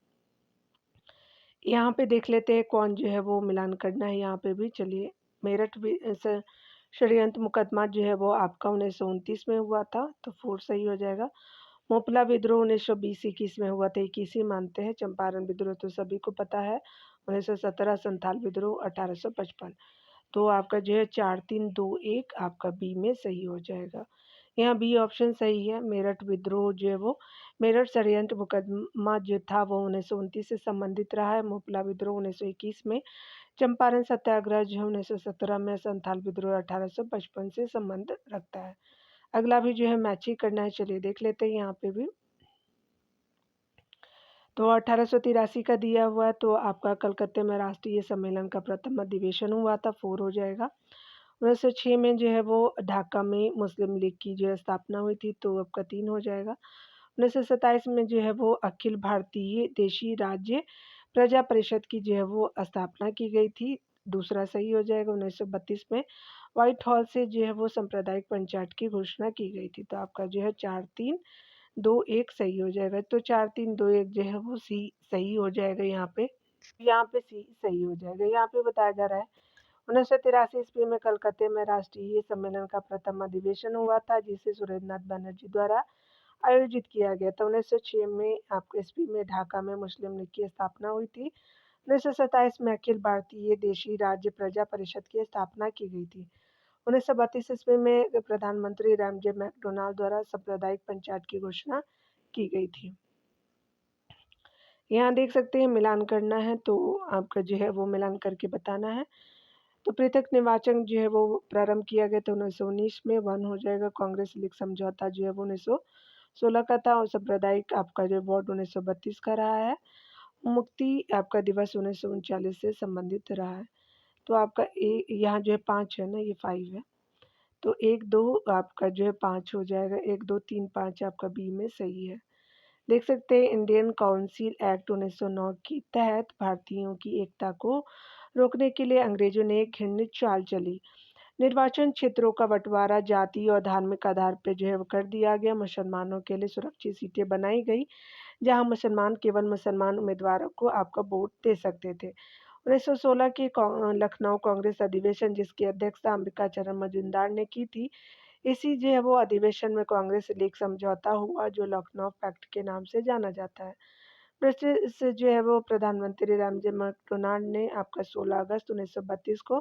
यहाँ पे देख लेते हैं कौन जो है वो मिलान करना है। यहाँ पे भी चलिए मेरठ षड्यंत्र मुकदमा जो है वो आपका 1929 में हुआ था तो 4 सही हो जाएगा। मोपला विद्रोह 1920-21 में हुआ था, 21 ही मानते हैं। चंपारण विद्रोह तो सभी को पता है 1917। संथाल विद्रोह 1855। तो आपका जो है 4-3-2-1 आपका बी में सही हो जाएगा। यहाँ बी ऑप्शन सही है। मेरठ विद्रोह जो है वो मेरठ षड्यंत्र मुकदमा जो था वो 1929 से संबंधित रहा है। मोपला विद्रोह 1921 में। चंपारण सत्याग्रह जो है 1917 में। संथाल विद्रोह 1855 से संबंध रखता है। अगला भी जो है मैच ही करना है। चलिए देख लेते हैं यहाँ पे भी। तो 1883 का दिया हुआ है तो आपका कलकत्ते में राष्ट्रीय सम्मेलन का प्रथम अधिवेशन हुआ था, 4 हो जाएगा। 1906 में जो है वो ढाका में मुस्लिम लीग की जो है स्थापना हुई थी तो आपका 3 हो जाएगा। 1927 में जो है वो अखिल भारतीय देशी राज्य प्रजा परिषद की जो है वो स्थापना की गई थी, दूसरा सही हो जाएगा। 1932 में व्हाइट हॉल से जो है वो सांप्रदायिक पंचायत की घोषणा की गई थी तो आपका जो है 4-3-2-1 सही हो जाएगा। तो 4-3-2-1 जो है वो सी सही हो जाएगा। यहाँ पे सी सही हो जाएगा। यहाँ पे बताया जा रहा है 1983 ईस्वी में कलकत्ते में राष्ट्रीय सम्मेलन का प्रथम अधिवेशन हुआ था जिसे सुरेंद्रनाथ बनर्जी द्वारा आयोजित किया गया था। 1906 में आपको ईस्वी में ढाका में मुस्लिम लीग की स्थापना हुई थी। 1927 में अखिल भारतीय देशी राज्य प्रजा परिषद की स्थापना की गई थी। 1932 ईस्वी में प्रधानमंत्री रामजे मैकडोनाल्ड द्वारा सांप्रदायिक पंचायत की घोषणा की गई थी। यहाँ देख सकते हैं मिलान करना है तो आपका जो है वो मिलान करके बताना है। तो पृथक निर्वाचन जो है वो प्रारंभ किया गया था 1919 में, 1 हो जाएगा। कांग्रेस लीग समझौता जो है वो 1916 का था और सांप्रदायिक आपका जो वोट 1932 का रहा है। मुक्ति आपका दिवस 1939 से संबंधित रहा है। तो आपका यहाँ जो है 5 है ना, ये 5 है तो 1-2 आपका जो है 5 हो जाएगा। 1-2-3-5 आपका बी में सही है। देख सकते हैं इंडियन काउंसिल एक्ट 1909 के तहत भारतीयों की एकता को रोकने के लिए अंग्रेजों ने एक घृणित चाल चली। निर्वाचन क्षेत्रों का बंटवारा जाति और धार्मिक आधार पर जो है वो कर दिया गया। मुसलमानों के लिए सुरक्षित सीटें बनाई गई जहां मुसलमान केवल मुसलमान उम्मीदवारों को आपका वोट दे सकते थे। 1916 की लखनऊ कांग्रेस अधिवेशन जिसकी अध्यक्षता अंबिका चरण मजूमदार ने की थी, इसी जो है वो अधिवेशन में कांग्रेस लीग समझौता हुआ, जो लखनऊ पैक्ट के नाम से जाना जाता है। ब्रिटिश जो है वो प्रधानमंत्री रामजी मैकडोनाल्ड ने आपका 16 अगस्त 1932 को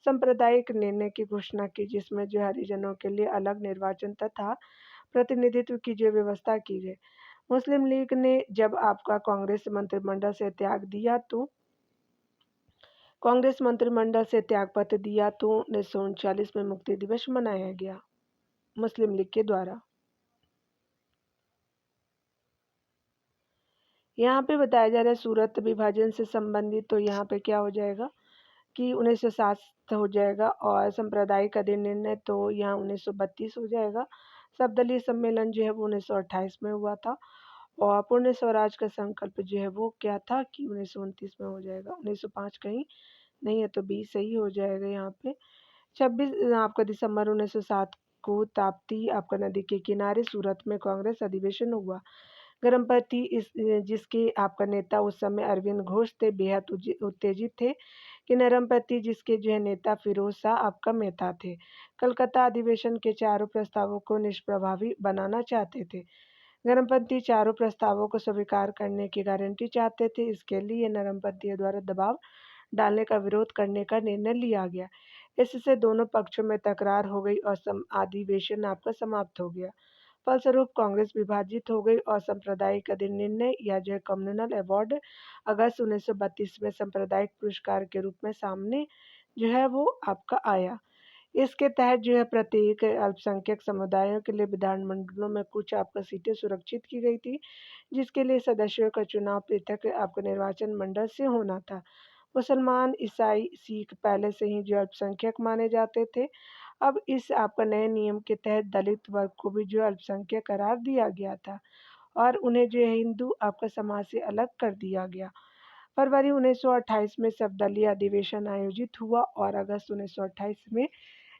सांप्रदायिक निर्णय की घोषणा की, जिसमें जो हरिजनों के लिए अलग निर्वाचन तथा प्रतिनिधित्व की जो व्यवस्था की गई। मुस्लिम लीग ने जब आपका कांग्रेस मंत्रिमंडल से त्यागपत्र दिया तो 1939 में मुक्ति दिवस मनाया गया मुस्लिम लीग के द्वारा। यहाँ पे बताया जा रहा है सूरत विभाजन से संबंधित, तो यहाँ पे क्या हो जाएगा कि 1907 हो जाएगा, और सांप्रदायिक अधिनिर्णय तो यहाँ 1932 हो जाएगा। सर्वदलीय सम्मेलन जो है वो 1928 में हुआ था, और पूर्ण स्वराज का संकल्प जो है वो क्या था कि 1929 में हो जाएगा। 1905 कहीं नहीं है तो 20 सही हो जाएगा यहाँ पे। 26 आपका दिसंबर 1907 को ताप्ती आपका नदी के किनारे सूरत में कांग्रेस अधिवेशन हुआ। गर्भवती इस जिसके आपका नेता उस समय अरविंद घोष थे, बेहद उत्तेजित थे कि नरमपति जिसके जो है नेता फिरोज शाह आपका मेहता थे, कलकत्ता अधिवेशन के चारों प्रस्तावों को निष्प्रभावी बनाना चाहते थे। नरमपंथी चारों प्रस्तावों को स्वीकार करने की गारंटी चाहते थे। इसके लिए नरमपंथियों द्वारा दबाव डालने का विरोध करने का निर्णय लिया गया। इससे दोनों पक्षों में तकरार हो गई और अधिवेशन आपका समाप्त हो गया। फलस्वरूप कांग्रेस विभाजित हो गई और सांप्रदायिक अधिनिर्णय या जो कम्युनल अवार्ड अगस्त 1932 में सांप्रदायिक पुरस्कार के रूप में सामने जो है वो आपका आया। इसके तहत जो है प्रत्येक अल्पसंख्यक समुदायों के लिए विधानमंडलों में कुछ आपका सीटें सुरक्षित की गई थी, जिसके लिए सदस्यों का चुनाव पृथक आपको निर्वाचन मंडल से होना था। मुसलमान, ईसाई, सिख पहले से ही जो अल्पसंख्यक माने जाते थे। अब इस आपका नए नियम के तहत दलित वर्ग को भी जो अल्पसंख्यक करार दिया गया था और उन्हें जो है हिंदू आपका समाज से अलग कर दिया गया। फरवरी 1928 में सर्वदलीय अधिवेशन आयोजित हुआ और अगस्त 1928 में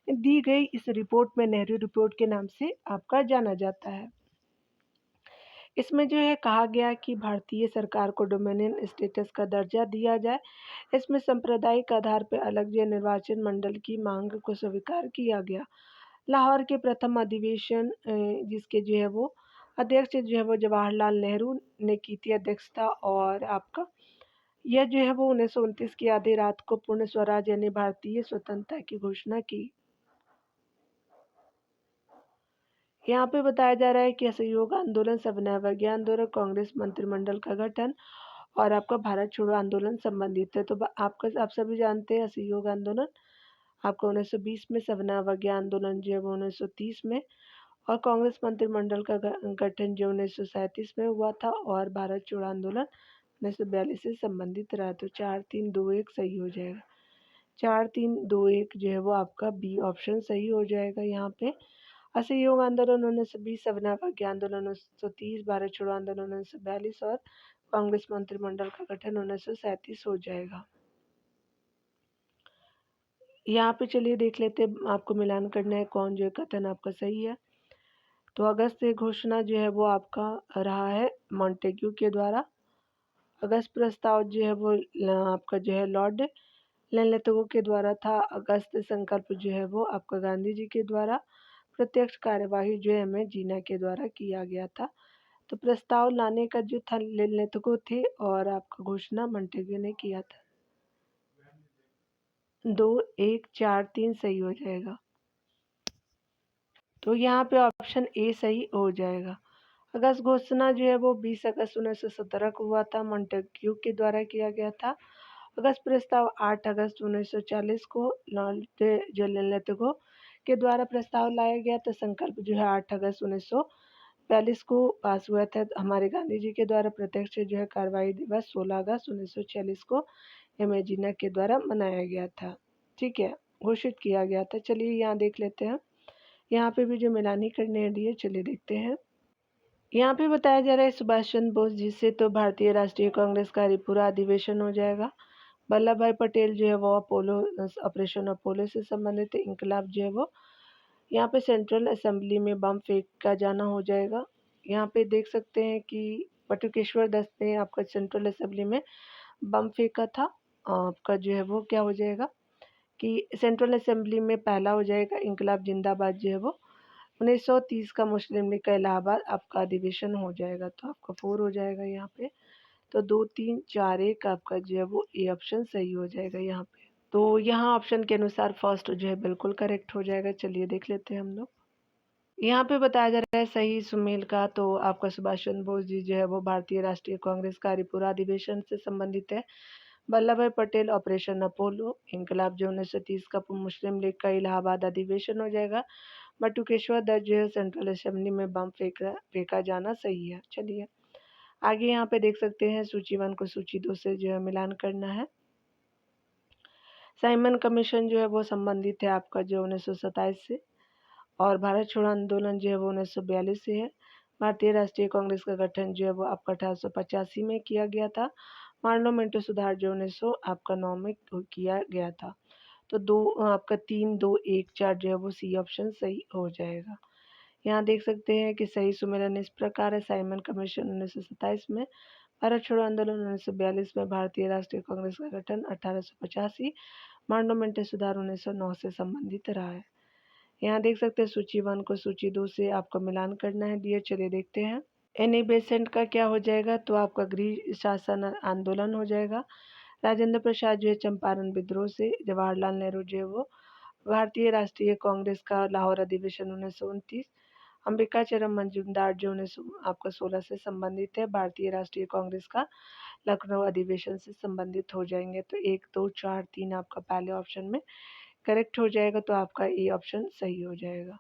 दी गई इस रिपोर्ट में नेहरू रिपोर्ट के नाम से आपका जाना जाता है। इसमें जो है कहा गया कि भारतीय सरकार को डोमिनियन स्टेटस का दर्जा दिया जाए। इसमें सांप्रदायिक आधार पर अलग जो निर्वाचन मंडल की मांग को स्वीकार किया गया। लाहौर के प्रथम अधिवेशन जिसके जो है वो अध्यक्ष जो है वो जवाहरलाल नेहरू ने की थी अध्यक्षता, और आपका यह जो है वो 1929 की आधी रात को पूर्ण स्वराज यानी भारतीय स्वतंत्रता की घोषणा की। यहाँ पे बताया जा रहा है कि असहयोग आंदोलन, सविनय अवज्ञा आंदोलन, कांग्रेस मंत्रिमंडल का गठन और आपका भारत छोड़ो आंदोलन संबंधित है। तो आप सभी जानते हैं असहयोग आंदोलन आपका 1920 में, सविनय अवज्ञा आंदोलन जो है वो 1930 में, और कांग्रेस मंत्रिमंडल का गठन जो 1937 में हुआ था, और भारत छोड़ो आंदोलन 1942 से संबंधित रहा। तो 4-3-2-1 सही हो जाएगा। 4-3-2-1 जो है वो आपका बी ऑप्शन सही हो जाएगा। यहाँ पे असहयोग आंदोलन 1920, सविनय अवज्ञा आंदोलन 1930, भारत छोड़ो आंदोलन 1942 और कांग्रेस मंत्रिमंडल का गठन 1937 हो जाएगा। यहाँ पे चलिए देख लेते हैं, आपको मिलान करना है कौन जो कथन आपका सही है। तो अगस्त से घोषणा जो है वो आपका रहा है मॉन्टेग्यू के द्वारा। अगस्त प्रस्ताव जो है वो आपका जो है लॉर्ड लेलेथगो के द्वारा था। अगस्त संकल्प जो है वो आपका गांधी जी के द्वारा। प्रत्यक्ष कार्यवाही जो है हमें जीना के द्वारा किया गया था। तो प्रस्ताव लाने का जो था लेलेथगो थे और आपका घोषणा मॉन्टेग्यू ने किया था। 2-1-4-3 सही हो जाएगा। तो यहाँ पे ऑप्शन ए सही हो जाएगा। अगस्त घोषणा जो है वो 20 अगस्त 1917 को हुआ था, मॉन्टेग्यू के द्वारा किया गया था। अगस्त प्रस्ताव 8 अगस्त 1940 को लॉर्ड लेलेथगो के द्वारा प्रस्ताव लाया गया। तो संकल्प जो है 8 अगस्त 1942 को पास हुआ था हमारे गांधी जी के द्वारा। प्रत्यक्ष जो है कार्रवाई दिवस 16 अगस्त 1946 को एमेजिना के द्वारा मनाया गया था। ठीक है, घोषित किया गया था। चलिए यहाँ देख लेते हैं, यहाँ पे भी जो मिलानी करने दी है, चलिए देखते हैं। यहाँ पे बताया जा रहा है सुभाष चंद्र बोस जी से, तो भारतीय राष्ट्रीय कांग्रेस का पूरा अधिवेशन हो जाएगा। वल्लभ भाई पटेल जो है वो अपोलो ऑपरेशन अपोलो से संबंधित इंकलाब जो है वो, यहाँ पे सेंट्रल असेंबली में बम फेंक का जाना हो जाएगा। यहाँ पे देख सकते हैं कि बटुकेश्वर दत्त ने आपका सेंट्रल असेंबली में बम फेंका था। आपका जो है वो क्या हो जाएगा कि सेंट्रल असेंबली में पहला हो जाएगा इंकलाब जिंदाबाद जो है वो 1930 का मुस्लिम लीग का इलाहाबाद आपका अधिवेशन हो जाएगा, तो आपका 4 हो जाएगा यहाँ पे। तो 2, 3, 4, 1 आपका जो है वो ए ऑप्शन सही हो जाएगा यहाँ पे। तो यहाँ ऑप्शन के अनुसार फर्स्ट जो है बिल्कुल करेक्ट हो जाएगा। चलिए देख लेते हैं हम लोग। यहाँ पे बताया जा रहा है सही सुमेल का, तो आपका सुभाष चंद्र बोस जी जो है वो भारतीय राष्ट्रीय कांग्रेस का हरिपुरा अधिवेशन से संबंधित है। वल्लभ भाई पटेल ऑपरेशन अपोलो, इनकलाब जो 1930 का मुस्लिम लीग का इलाहाबाद अधिवेशन हो जाएगा। बटुकेश्वर दत्त जो है सेंट्रल असेंबली में बम फेंका जाना सही है। चलिए आगे यहाँ पे देख सकते हैं सूची 1 को सूची 2 से जो है मिलान करना है। साइमन कमीशन जो है वो संबंधित है आपका जो 1927 से, और भारत छोड़ो आंदोलन जो है वो 1942 से है। भारतीय राष्ट्रीय कांग्रेस का गठन जो है वो आपका 1885 में किया गया था। पार्लियामेंट सुधार जो 1900 आपका 9 में किया गया था। तो दो आपका 3, 2, 1, 4 जो है वो सी ऑप्शन सही हो जाएगा। यहाँ देख सकते हैं कि सही सुमेलन इस प्रकार है। साइमन कमीशन 1927 में, भारत छोड़ो आंदोलन 1942 में, भारतीय राष्ट्रीय कांग्रेस का गठन 1885, पार्लियामेंट सुधार 1909 से संबंधित रहा है। यहाँ देख सकते हैं सूची 1 को सूची 2 से आपको मिलान करना है डियर। चलिए देखते हैं। एनी बेसेंट का क्या हो जाएगा, तो आपका गृह शासन आंदोलन हो जाएगा। राजेंद्र प्रसाद जो है चंपारण विद्रोह से, जवाहरलाल नेहरू जो है वो भारतीय राष्ट्रीय कांग्रेस का लाहौर अधिवेशन 1929, अंबिका चरम मजूमदार जो 1916 से संबंधित है, भारतीय राष्ट्रीय कांग्रेस का लखनऊ अधिवेशन से संबंधित हो जाएंगे। तो 1, 2, 4, 3 आपका पहले ऑप्शन में करेक्ट हो जाएगा, तो आपका ए ऑप्शन सही हो जाएगा।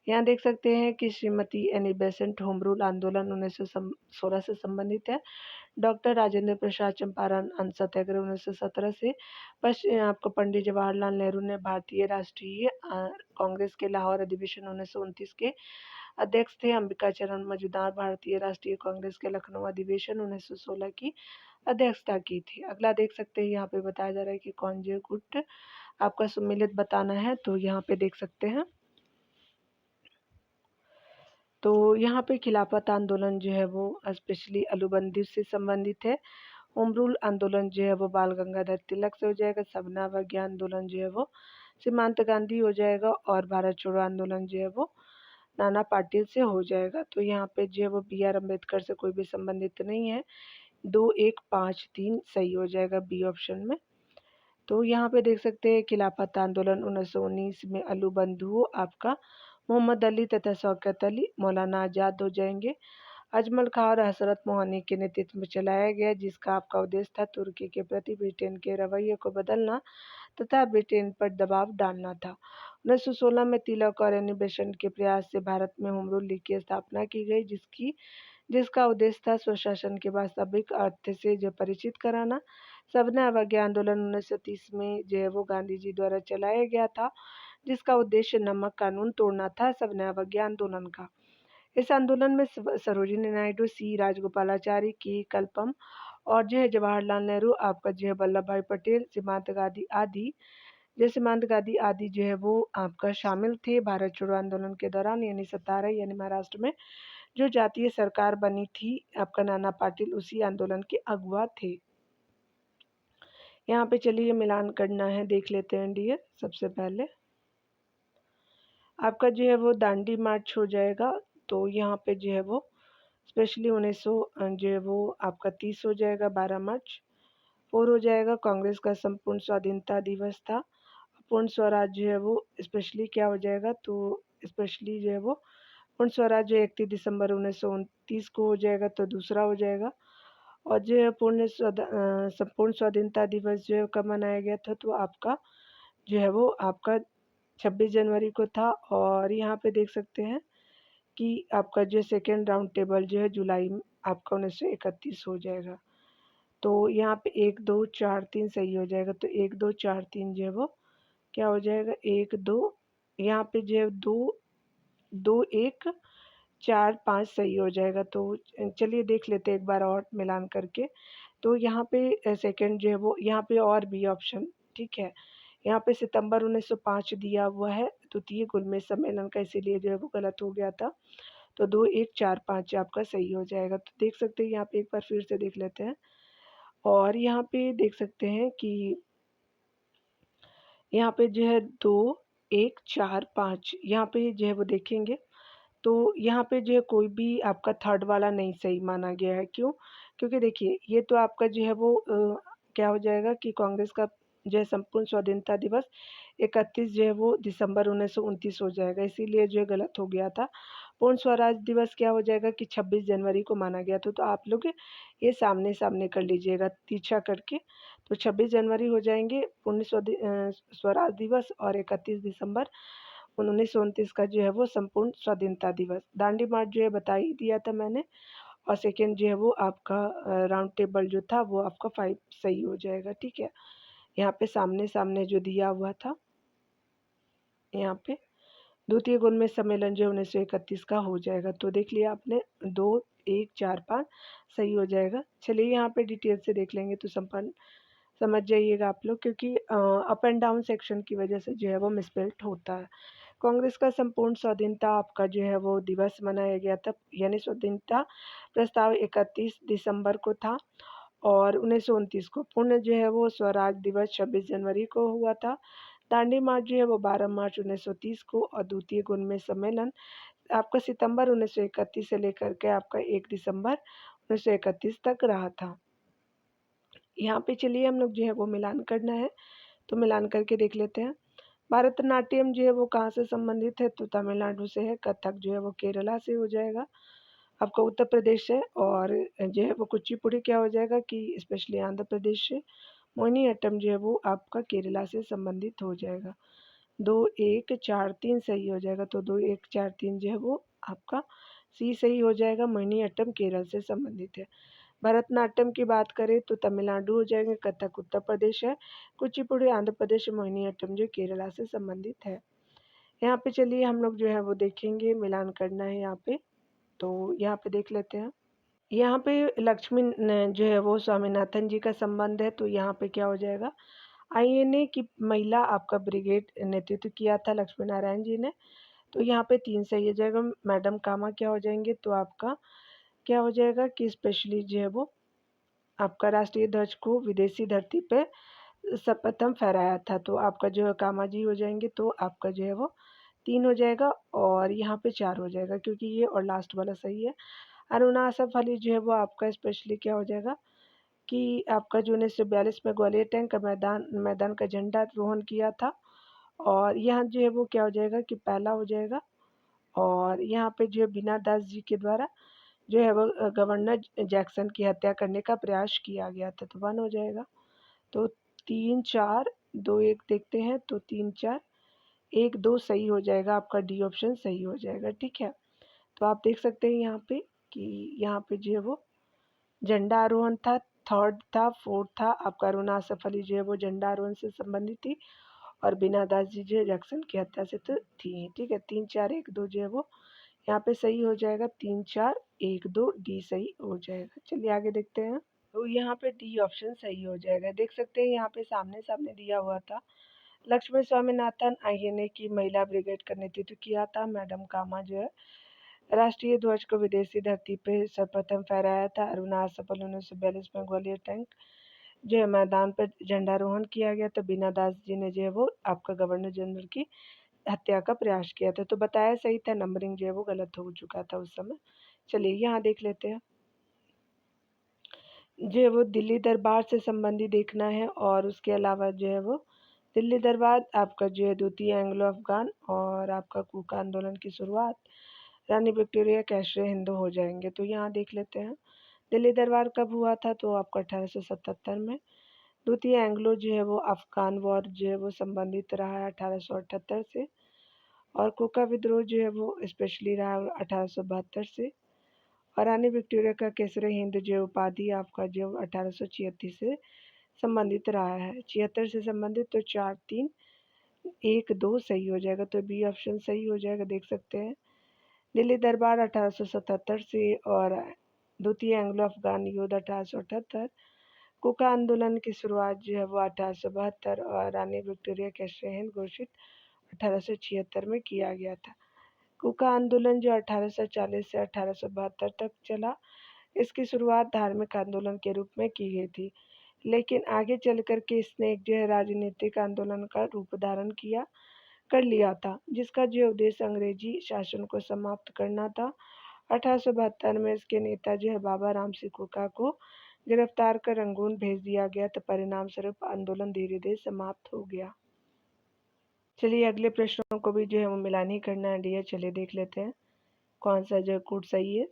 यहाँ देख सकते हैं कि Shrimati Annie Besant home rule आंदोलन 1916 से संबंधित है। डॉक्टर राजेंद्र प्रसाद चंपारण अन्न सत्याग्रह 1917 से। आपको पंडित जवाहरलाल नेहरू ने भारतीय राष्ट्रीय कांग्रेस के लाहौर अधिवेशन 1929 के अध्यक्ष थे। अंबिका चरण मजूमदार भारतीय राष्ट्रीय कांग्रेस के लखनऊ अधिवेशन 1916 की अध्यक्षता की थी। अगला देख सकते हैं, यहाँ पे बताया जा रहा है कि कौन जो गुट आपका सुमेलित बताना है, तो यहाँ पे देख सकते हैं। तो यहाँ पे खिलाफत आंदोलन जो है वो स्पेशली अलूबंदी से संबंधित है। होम रूल आंदोलन जो है वो बाल गंगाधर तिलक से हो जाएगा। सबना अवज्ञा आंदोलन जो है वो सीमांत गांधी हो जाएगा, और भारत छोड़ो आंदोलन जो है वो नाना पाटिल से हो जाएगा। तो यहाँ पे जो है वो बी आर अम्बेडकर से कोई भी संबंधित नहीं है। 2, 1, 5, 3 सही हो जाएगा बी ऑप्शन में। तो यहाँ पे देख सकते हैं खिलाफत आंदोलन 1919 में अलू बंधुओं आपका मोहम्मद अली तथा शौकत अली, मौलाना आज़ाद हो जाएंगे। अजमल खां और हसरत मोहनी के नेतृत्व में चलाया गया, जिसका आपका उद्देश्य था तुर्की के प्रति ब्रिटेन के रवैये को बदलना तथा ब्रिटेन पर दबाव डालना था। 1916 में तिलक और एनी बेसेंट के प्रयास से भारत में होम रूल लीग की स्थापना की गई, जिसका उद्देश्य था स्वशासन के वास्तविक अर्थ से जो परिचित कराना। सबना अवज्ञा आंदोलन 1930 में जो है वो गांधी जी द्वारा चलाया गया था, जिसका उद्देश्य नमक कानून तोड़ना था। सबना अवज्ञा आंदोलन का इस आंदोलन में सरोजिनी नायडू, सी राजगोपालाचारी, की कल्पम और जो है जवाहरलाल नेहरू, आपका जो है वल्लभ भाई पटेल, सीमांत गांधी आदि जो है वो आपका शामिल थे। भारत छोड़ो आंदोलन के दौरान यानी 17 यानी महाराष्ट्र में जो जातीय सरकार बनी थी आपका नाना पाटिल उसी आंदोलन के अगुवा थे। यहाँ पे चलिए मिलान करना है, देख लेते हैं डियर। सबसे पहले आपका जो है वो दांडी मार्च हो जाएगा, तो यहाँ पे जो है वो स्पेशली 1900 जो है वो आपका 30 हो जाएगा 12 मार्च। 4 हो जाएगा कांग्रेस का संपूर्ण स्वाधीनता दिवस था। पूर्ण स्वराज जो है वो स्पेशली क्या हो जाएगा, तो स्पेशली जो है वो पूर्ण स्वराज जो 31 दिसंबर 1929 को हो जाएगा, तो दूसरा हो जाएगा। और जो है संपूर्ण स्वाधीनता दिवस जो है कब मनाया गया था, तो आपका जो है वो आपका 26 जनवरी को था। और यहाँ पे देख सकते हैं कि आपका जो सेकेंड राउंड टेबल जो है जुलाई में आपका 1931 हो जाएगा। तो यहाँ पे 1, 2, 4, 3 सही हो जाएगा। तो 1, 2, 4, 3 जो है वो क्या हो जाएगा, 1, 2 यहाँ पे जो है 2, 2, 1, 4, 5 सही हो जाएगा। तो चलिए देख लेते हैं एक बार और मिलान करके। तो यहाँ पे सेकंड जो है वो यहाँ पे और बी ऑप्शन ठीक है। यहाँ पे सितंबर 1905 दिया हुआ है द्वितीय गुलमेज सम्मेलन का, इसीलिए जो है वो गलत हो गया था। तो 2, 1, 4, 5 आपका सही हो जाएगा। तो देख सकते हैं यहाँ पे एक बार फिर से देख लेते हैं। और यहाँ पे देख सकते हैं कि यहाँ पे जो है 2, 1, 4, 5 यहाँ पे जो है वो देखेंगे तो यहाँ पे जो है कोई भी आपका थर्ड वाला नहीं सही माना गया है। क्यों? क्योंकि देखिए ये तो आपका जो है वो क्या हो जाएगा कि कांग्रेस का जो है संपूर्ण स्वाधीनता दिवस 31 जो है वो दिसंबर 1929 हो जाएगा, इसीलिए जो है गलत हो गया था। पूर्ण स्वराज दिवस क्या हो जाएगा कि 26 जनवरी को माना गया था। तो आप लोग ये सामने-सामने कर लीजिएगा तिरछा करके, तो 26 जनवरी हो जाएँगे स्वराज दिवस और 31 दिसंबर 1929 का जो है वो संपूर्ण स्वाधीनता दिवस। दांडी मार्च जो है बता ही दिया था मैंने, और सेकंड जो है वो आपका राउंड टेबल जो था वो आपका 5 सही हो जाएगा, ठीक है। यहाँ पे सामने-सामने जो दिया हुआ था, यहाँ पे द्वितीय गुणमेल सम्मेलन जो 1931 का हो जाएगा। तो देख लिया आपने 2, 1, 4, 5 सही हो जाएगा। चलिए यहाँ पे डिटेल से देख लेंगे तो संपन्न समझ जाइएगा आप लोग, क्योंकि अप एंड डाउन सेक्शन की वजह से जो है वो मिसप्रिंट होता है। कांग्रेस का संपूर्ण स्वाधीनता आपका जो है वो दिवस मनाया गया था, यानी स्वाधीनता प्रस्ताव 31 दिसंबर को था और 1929 को। पूर्ण जो है वो स्वराज दिवस 26 जनवरी को हुआ था। दांडी मार्च जो है वो 12 मार्च 1930 को, और द्वितीय गुणमेल सम्मेलन आपका सितंबर 1931 से लेकर के आपका 1 दिसंबर 1931 तक रहा था। यहाँ पे चलिए हम लोग जो है वो मिलान करना है, तो मिलान करके देख लेते हैं। भरतनाट्यम जो है वो कहाँ से संबंधित है, तो तमिलनाडु से है। कथक जो है वो केरला से हो जाएगा, आपका उत्तर प्रदेश से। और जो है वो कुचिपुड़ी क्या हो जाएगा कि स्पेशली आंध्र प्रदेश से। मोहिनीअट्टम जो है वो आपका केरला से संबंधित हो जाएगा। 2, 1, 4, 3 सही हो जाएगा, तो 2, 1, 4, 3 जो है वो आपका सी सही हो जाएगा। मोहिनीअट्टम केरल से संबंधित है। भरतनाट्यम की बात करें तो तमिलनाडु हो जाएंगे, कथक उत्तर प्रदेश है, कुचिपुड़ी आंध्र प्रदेश, मोहिनीअट्टम जो केरला से संबंधित है। यहाँ पे चलिए हम लोग जो है वो देखेंगे, मिलान करना है यहाँ पे, तो यहाँ पे देख लेते हैं। यहाँ पे लक्ष्मी जो है वो स्वामीनाथन जी का संबंध है, तो यहाँ पे क्या हो जाएगा, आईएनए की महिला आपका ब्रिगेड नेतृत्व किया था लक्ष्मी नारायण जी ने, तो यहाँ पे 3 सही हो जाएगा। मैडम कामा क्या हो जाएंगे, तो आपका क्या हो जाएगा कि स्पेशली जो है वो आपका राष्ट्रीय ध्वज को विदेशी धरती पे सर्वप्रथम फहराया था, तो आपका जो है कामा जी हो जाएंगे, तो आपका जो है वो 3 हो जाएगा और यहाँ पे 4 हो जाएगा, क्योंकि ये और लास्ट वाला सही है। अरुणा असफ अली जो है वो आपका स्पेशली क्या हो जाएगा कि आपका जो 1942 में ग्वालियर टैंक का मैदान का झंडा रोहण किया था, और यहाँ जो है वो क्या हो जाएगा कि पहला हो जाएगा। और यहाँ पे जो है बीना दास जी के द्वारा जो है वो गवर्नर जैक्सन की हत्या करने का प्रयास किया गया था, तो 1 हो जाएगा। तो 3, 4, 2, 1 देखते हैं, तो 3, 4, 1, 2 सही हो जाएगा, आपका डी ऑप्शन सही हो जाएगा, ठीक है। तो आप देख सकते हैं यहाँ पे कि यहाँ पे जो है वो झंडा आरोहण था, थर्ड था, फोर्थ था आपका अरुणा असफ अली जो है वो झंडा आरोहण से संबंधित थी, और बीना दास जी जो है जैक्सन की हत्या से तो थी, ठीक है। 3, 4, 1, 2 जो है वो यहाँ पे सही हो जाएगा। 3, 4, 1, 2 डी सही हो जाएगा। चलिए आगे देखते हैं। तो यहाँ पे डी ऑप्शन सही हो जाएगा। देख सकते हैं यहाँ पे सामने-सामने दिया हुआ था। लक्ष्मी स्वामीनाथन आईएनए की महिला ब्रिगेड का नेतृत्व किया था। मैडम कामा जो है राष्ट्रीय ध्वज को विदेशी धरती पे सर्वप्रथम फहराया था। अरुणा असफ अली 1942 में ग्वालियर टैंक जो है मैदान पर झंडारोहण किया गया, तो बीना दास जी ने जो है वो आपका गवर्नर जनरल की हत्या का प्रयास किया था। तो बताया सही था, नंबरिंग जो है वो गलत हो चुका था उस समय। चलिए यहाँ देख लेते हैं। जो है वो दिल्ली दरबार से संबंधित देखना है, और उसके अलावा जो है वो दिल्ली दरबार आपका जो है द्वितीय एंग्लो अफ़गान और आपका कूका आंदोलन की शुरुआत, रानी विक्टोरिया कैशरे हिंदू हो जाएँगे। तो यहाँ देख लेते हैं, दिल्ली दरबार कब हुआ था, तो आपका 1877 में। द्वितीय एंग्लो जो है वो अफ़गान वॉर जो है वो संबंधित रहा है 1878 से, और कूका विद्रोह जो है वो स्पेशली रहा 1872 से, और रानी विक्टोरिया का केसरी हिंद जो उपाधि आपका जो 1876 से संबंधित रहा है। 76 से संबंधित, तो 4, 3, 1, 2 सही हो जाएगा, तो बी ऑप्शन सही हो जाएगा। देख सकते हैं दिल्ली दरबार 1877 से, और द्वितीय एंग्लो अफ़गान युद्ध 1878, कूका आंदोलन की शुरुआत जो है वो 1872, और रानी विक्टोरिया केसरी हिंद घोषित 1876 में किया गया था। कूका आंदोलन जो 1840 से 1872 तक चला, इसकी शुरुआत धार्मिक आंदोलन के रूप में की गई थी, लेकिन आगे चल कर के इसने एक जो है राजनीतिक आंदोलन का रूप धारण किया। कर लिया था, जिसका जो उद्देश्य अंग्रेजी शासन को समाप्त करना था। 1872 में इसके नेता जो है बाबा राम सिकुका को गिरफ्तार कर रंगून भेज दिया गया, तो परिणाम स्वरूप आंदोलन धीरे धीरे समाप्त हो गया। चलिए अगले प्रश्नों को भी जो है वो मिलान ही करना है डियर, चलिए देख लेते हैं कौन सा जो कोड सही है।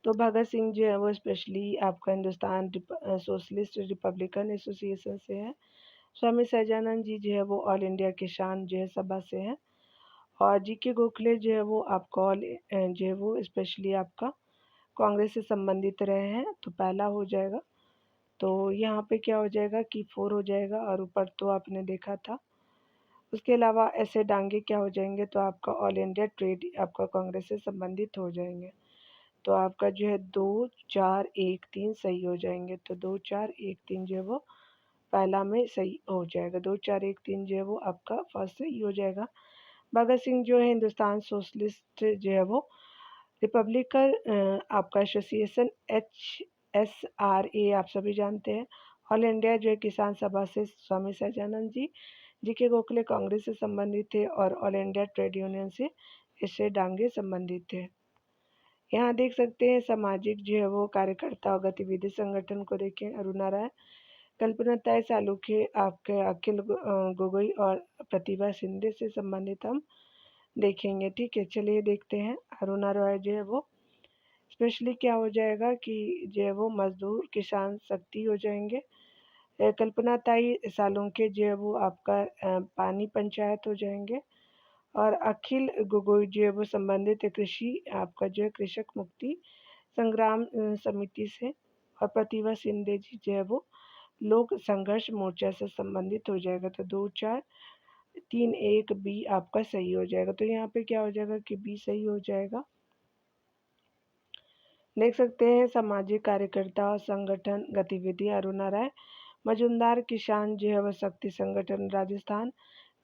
तो भगत सिंह जो है वो स्पेशली आपका हिंदुस्तान सोशलिस्ट रिपब्लिकन एसोसिएशन से है। स्वामी सहजानंद जी जो है वो ऑल इंडिया किसान जो है सभा से है। और जीके गोखले जो है वो आपका जो है वो स्पेशली आपका कांग्रेस से संबंधित रहे हैं, तो पहला हो जाएगा। तो यहाँ पे क्या हो जाएगा कि 4 हो जाएगा, और ऊपर तो आपने देखा था। उसके अलावा ऐसे डांगे क्या हो जाएंगे, तो आपका ऑल इंडिया ट्रेड आपका कांग्रेस से संबंधित हो जाएंगे। तो आपका जो है 2, 4, 1, 3 सही हो जाएंगे। तो 2, 4, 1, 3 जो है वो पहला में सही हो जाएगा। 2, 4, 1, 3 जो है वो आपका फर्स्ट सही हो जाएगा। भगत सिंह जो है हिंदुस्तान सोशलिस्ट जो है वो रिपब्लिकन आपका एसोसिएशन HSRA आप सभी जानते हैं। ऑल इंडिया जो है किसान सभा से स्वामी सहजानंद जी। जीके गोखले कांग्रेस से संबंधित थे, और ऑल इंडिया ट्रेड यूनियन से इससे डांगे संबंधित थे। यहाँ देख सकते हैं सामाजिक जो है वो कार्यकर्ता और गतिविधि संगठन को देखें। अरुणा राय, कल्पना ताई सालुखे, आपके अखिल गोगोई और प्रतिभा शिंदे से संबंधित हम देखेंगे। ठीक है, चलिए देखते हैं। अरुणा रॉय जो है वो स्पेशली क्या हो जाएगा कि जो है वो मजदूर किसान शक्ति हो जाएंगे। कल्पना ताई सालुंखे जो है वो आपका पानी पंचायत हो जाएंगे। और अखिल गोगोई जो है वो संबंधित है कृषि आपका जो है कृषक मुक्ति संग्राम समिति से। और प्रतिभा शिंदे जी जो है वो लोक संघर्ष मोर्चा से संबंधित हो जाएगा। तो 2, 4, 3, 1 बी आपका सही हो जाएगा। तो यहाँ पे क्या हो जाएगा कि बी सही हो जाएगा। देख सकते हैं सामाजिक कार्यकर्ता और संगठन गतिविधि अरुणा राय, मजूमदार किसान जो है वह शक्ति संगठन राजस्थान,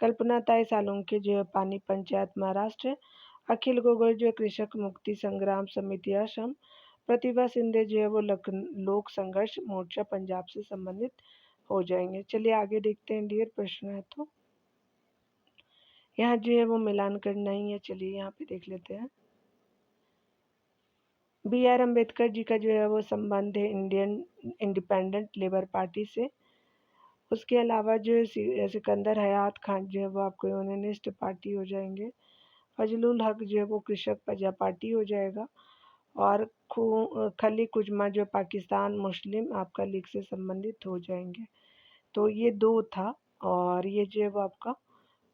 कल्पना ताई सालुंखे जो है पानी पंचायत महाराष्ट्र, अखिल गोगोई जो है कृषक मुक्ति संग्राम समिति असम, प्रतिभा शिंदे जो है वो लोक संघर्ष मोर्चा पंजाब से संबंधित हो जाएंगे। चलिए आगे देखते हैं डियर, प्रश्न है तो यहाँ जो है वो मिलान करना ही है। चलिए यहाँ पे देख लेते हैं। BR अम्बेडकर जी का जो है वो संबंध है इंडियन इंडिपेंडेंट लेबर पार्टी से। उसके अलावा जो है सिकंदर हयात खान जो है वो आपको यूनियनिस्ट पार्टी हो जाएंगे। फजलुल हक जो है वो कृषक प्रजा पार्टी हो जाएगा। और खली कुजमा जो पाकिस्तान मुस्लिम आपका लीग से संबंधित हो जाएंगे। तो ये 2 था, और ये जो है वो आपका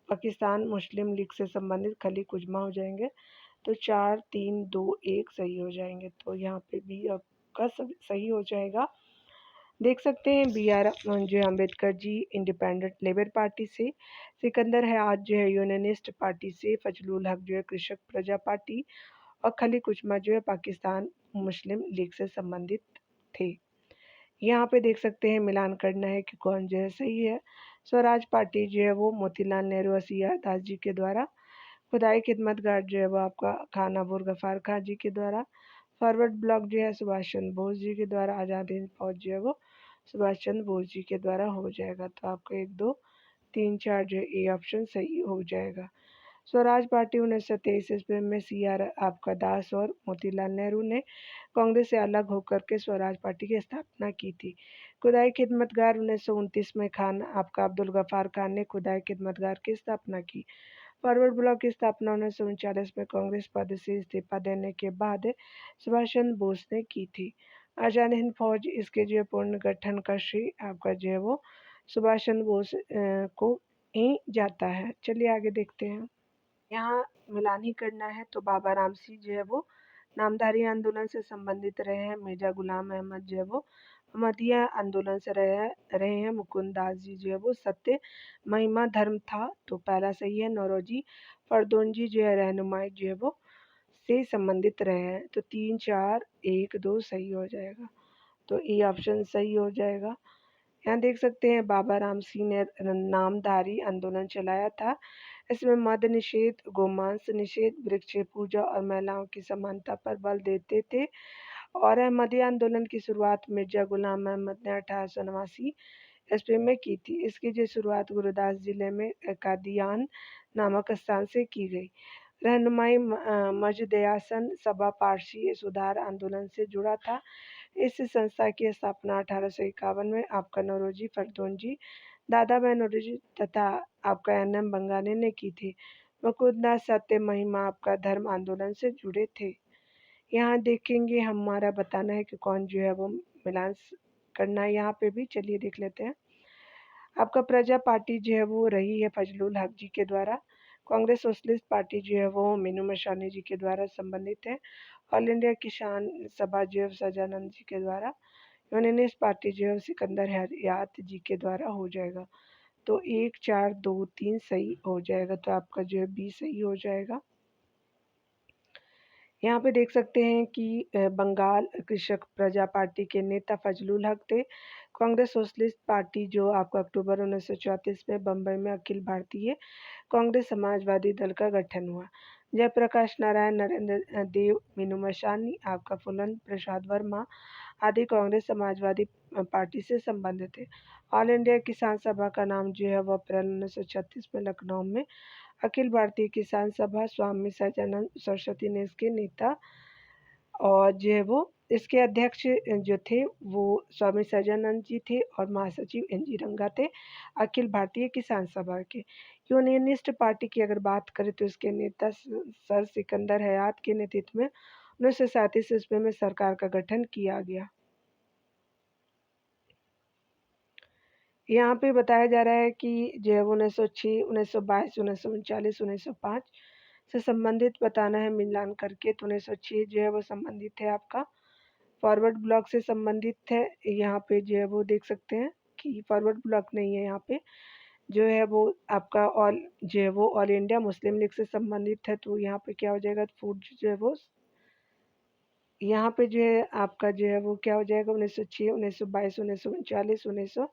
पाकिस्तान मुस्लिम लीग से संबंधित खली कुजमा हो जाएंगे। तो 4, 3, 2, 1 सही हो जाएंगे। तो यहाँ पे भी आपका सही हो जाएगा। देख सकते हैं BR जो है Ambedkar ji independent labour party से, सिकंदर हयात जो है यूनियनिस्ट पार्टी से, फजलुल हक जो है कृषक प्रजा पार्टी, और खली कुचमा जो है पाकिस्तान मुस्लिम लीग से संबंधित थे। यहाँ पे देख सकते हैं मिलान करना है कि कौन जो है सही है। स्वराज पार्टी जो है वो मोतीलाल नेहरू और CR दास जी के द्वारा, खुदाई खिदमतगार जो है वो आपका खान अबूर गफ्फार खान जी के द्वारा, फॉरवर्ड ब्लॉक जो है सुभाष चंद्र बोस जी के द्वारा, आज़ाद हिंद फौज जो है वो सुभाष चंद्र बोस जी के द्वारा हो जाएगा। तो आपका 1, 2, 3, 4 जो है ए ऑप्शन सही हो जाएगा। स्वराज पार्टी 1923 ईस्वी में CR आपका दास और मोतीलाल नेहरू ने कांग्रेस से अलग होकर के स्वराज पार्टी की स्थापना की थी। खुदाई खिदमतगार 1929 में खान आपका अब्दुल गफ्फार खान ने खुदाई खिदमतगार की स्थापना की। फॉरवर्ड ब्लॉक की स्थापना 1939 में कांग्रेस पद से इस्तीफा देने के बाद सुभाष चंद्र बोस ने की थी। आज़ाद हिंद फौज इसके जो पूर्ण गठन का श्रेय आपका जो है वो सुभाष चंद्र बोस को ही जाता है। चलिए आगे देखते हैं। यहाँ मिलान ही करना है। तो बाबा राम सिंह जो है वो नामधारी आंदोलन से संबंधित रहे हैं। मिर्जा गुलाम अहमद जो है वो अहमदिया आंदोलन से रहे हैं। मुकुंद दास जी जो है वो सत्य महिमा धर्म था, तो पहला सही है। नौरोजी फरदोन जी जो है रहनुमाई जो है वो से संबंधित रहे हैं। तो 3, 4, 1, 2 सही हो जाएगा। तो ए ऑप्शन सही हो जाएगा। यहाँ देख सकते हैं बाबा राम सिंह ने नामधारी आंदोलन चलाया था। इसमें मद्य निषेध, गोमांस निषेध, वृक्ष पूजा और महिलाओं की समानता पर बल देते थे। और अहमदी आंदोलन की शुरुआत मिर्जा गुलाम अहमद ने 1889 ईस्वी में की थी। इसकी जो शुरुआत गुरुदास जिले में कादियान नामक स्थान से की गई। रहनुमाई मजदयासन सभा पारसी सुधार आंदोलन से जुड़ा था। इस संस्था की स्थापना 1851 में आपका नौरोजी फरदौनजी, दादा भाई नौरोजी तथा आपका एन.एम. बंगानी ने की थी। मुकुंदनाथ सत्य महिमा आपका धर्म आंदोलन से जुड़े थे। यहाँ देखेंगे हमारा बताना है कि कौन जो है वो मिलान करना है। यहाँ पे भी चलिए देख लेते हैं। आपका प्रजा पार्टी जो है वो रही है फजलुल हक जी के द्वारा। कांग्रेस सोशलिस्ट पार्टी जो है वो मीनू मशानी जी के द्वारा संबंधित है। ऑल इंडिया किसान सभा जो है सजानंद जी के द्वारा। यूनियनिस्ट पार्टी जो है सिकंदर हयात जी के द्वारा हो जाएगा। तो 1 4 2 3 सही हो जाएगा। तो आपका जो है बी सही हो जाएगा। यहाँ पे देख सकते हैं कि बंगाल कृषक प्रजा पार्टी के नेता फजलुल हक थे। कांग्रेस सोशलिस्ट पार्टी जो आपका अक्टूबर 1934 में बम्बई में अखिल भारतीय कांग्रेस समाजवादी दल का गठन हुआ। जयप्रकाश नारायण, नरेंद्र देव, मीनू मशानी, आपका फूलन प्रसाद वर्मा आदि कांग्रेस समाजवादी पार्टी से संबंधित थे। ऑल इंडिया किसान सभा का नाम जो है वो अप्रैल 1936 में लखनऊ में अखिल भारतीय किसान सभा स्वामी सजानंद सरस्वती ने इसके नेता और जो है वो इसके अध्यक्ष जो थे वो स्वामी सजानंद जी थे और महासचिव एन.जी. रंगा थे अखिल भारतीय किसान सभा के। यूनियनिस्ट पार्टी की अगर बात करें तो इसके नेता सर सिकंदर हयात के नेतृत्व में 1937 ईस्वी में सरकार का गठन किया गया। यहाँ पे बताया जा रहा है कि जो है 1906, 1922, 1939, 1905 से संबंधित बताना है मिलान करके। तो 1906 जो है वो संबंधित है आपका फॉरवर्ड ब्लॉक से संबंधित है। यहाँ पे जो है वो देख सकते हैं कि फॉरवर्ड ब्लॉक नहीं है। यहाँ पे जो है वो आपका ऑल जो है वो ऑल इंडिया मुस्लिम लीग से संबंधित है। तो यहाँ पे क्या हो जाएगा, फूड जो है वो यहाँ पे जो है आपका जो है वो क्या हो जाएगा 1906, 1922, 1939, 1900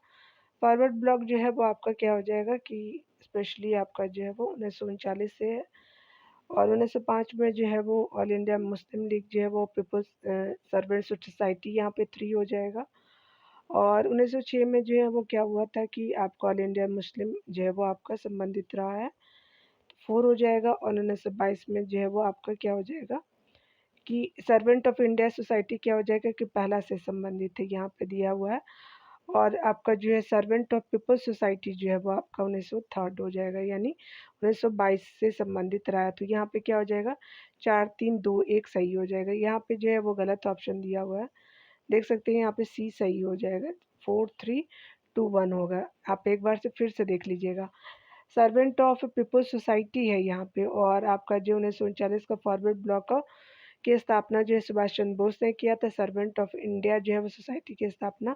फॉरवर्ड ब्लॉक जो है वो आपका क्या हो जाएगा कि स्पेशली आपका जो है वो 1939 से है। और 1905 में जो है वो ऑल इंडिया मुस्लिम लीग जो है वो पीपल्स सर्वेंट सोसाइटी यहाँ पे 3 हो जाएगा। और 1906 में जो है वो क्या हुआ था कि आपका ऑल इंडिया मुस्लिम जो है वो आपका संबंधित रहा है, तो 4 हो जाएगा। और 1922 में जो है वो आपका क्या हो जाएगा कि सर्वेंट ऑफ इंडिया सोसाइटी क्या हो जाएगा कि पहला से संबंधित है, यहाँ पे दिया हुआ है। और आपका जो है सर्वेंट ऑफ पीपल्स सोसाइटी जो है वो आपका 1903 हो जाएगा, यानी 1922 से संबंधित रहा है। तो यहाँ पे क्या हो जाएगा 4 3 2 1 सही हो जाएगा। यहाँ पे जो है वो गलत ऑप्शन दिया हुआ है, देख सकते हैं यहाँ पे सी सही हो जाएगा, 4 3 2 1 होगा। आप एक बार से फिर से देख लीजिएगा। सर्वेंट ऑफ पीपल्स सोसाइटी है यहाँ पे। और आपका जो 1939 का फॉरवर्ड ब्लॉक की स्थापना जो है सुभाष चंद्र बोस ने किया था। सर्वेंट ऑफ इंडिया जो है वो सोसाइटी की स्थापना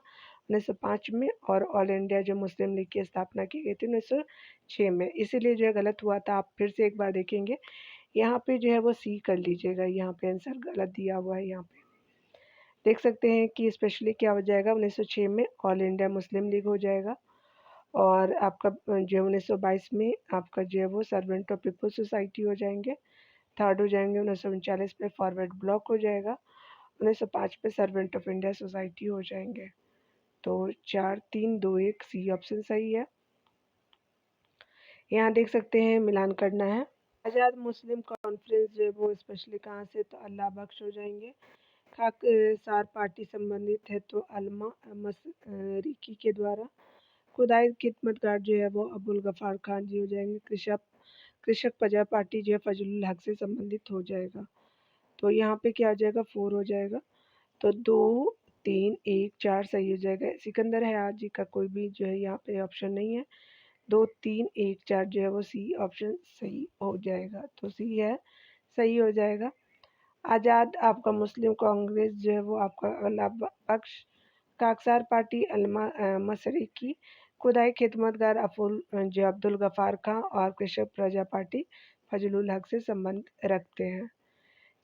1905 में। और ऑल इंडिया जो मुस्लिम लीग की स्थापना की गई थी 1906 में। इसीलिए जो है गलत हुआ था। आप फिर से एक बार देखेंगे, यहाँ पे जो है वो सी कर लीजिएगा, यहाँ पे आंसर गलत दिया हुआ है। यहाँ पे देख सकते हैं कि स्पेशली क्या हो जाएगा 1906 में ऑल इंडिया मुस्लिम लीग हो जाएगा। और आपका जो 1922 में आपका जो है वो सर्वेंट ऑफ पीपल सोसाइटी हो जाएंगे। थर्ड हो जाएंगे 1939 में फॉरवर्ड ब्लॉक हो जाएगा। 1905 में सर्वेंट ऑफ इंडिया सोसाइटी हो जाएंगे। तो 4 3 2 1 सी ऑप्शन सही है। यहाँ देख सकते हैं मिलान करना है। आज़ाद मुस्लिम कॉन्फ्रेंस जो है वो स्पेशली कहाँ से, तो अल्लाह बख्श हो जाएंगे। खाकसार पार्टी संबंधित है तो अलमा मसरिकी के द्वारा। खुदाई खिदमतगार जो है वो अबुल गफ़ार खान जी हो जाएंगे। कृषक कृषक प्रजा पार्टी जो है फजलुल हक से संबंधित हो जाएगा। तो यहाँ पे क्या हो जाएगा 4 हो जाएगा। तो 2 3 1 4 सही हो जाएगा। सिकंदर हयात जी का कोई भी जो है यहाँ पे ऑप्शन नहीं है। 2 3 1 4 जो है वो सी ऑप्शन सही हो जाएगा। तो सी है, सही हो जाएगा। आज़ाद आपका मुस्लिम कांग्रेस जो है वो आपका अल्लाह बख्श। खाकसार पार्टी अलमा मसरिकी। खुदाई खिदमतगार जो अब्दुल गफ़ार खां। और कृषक प्रजा पार्टी फजलुल हक से संबंध रखते हैं।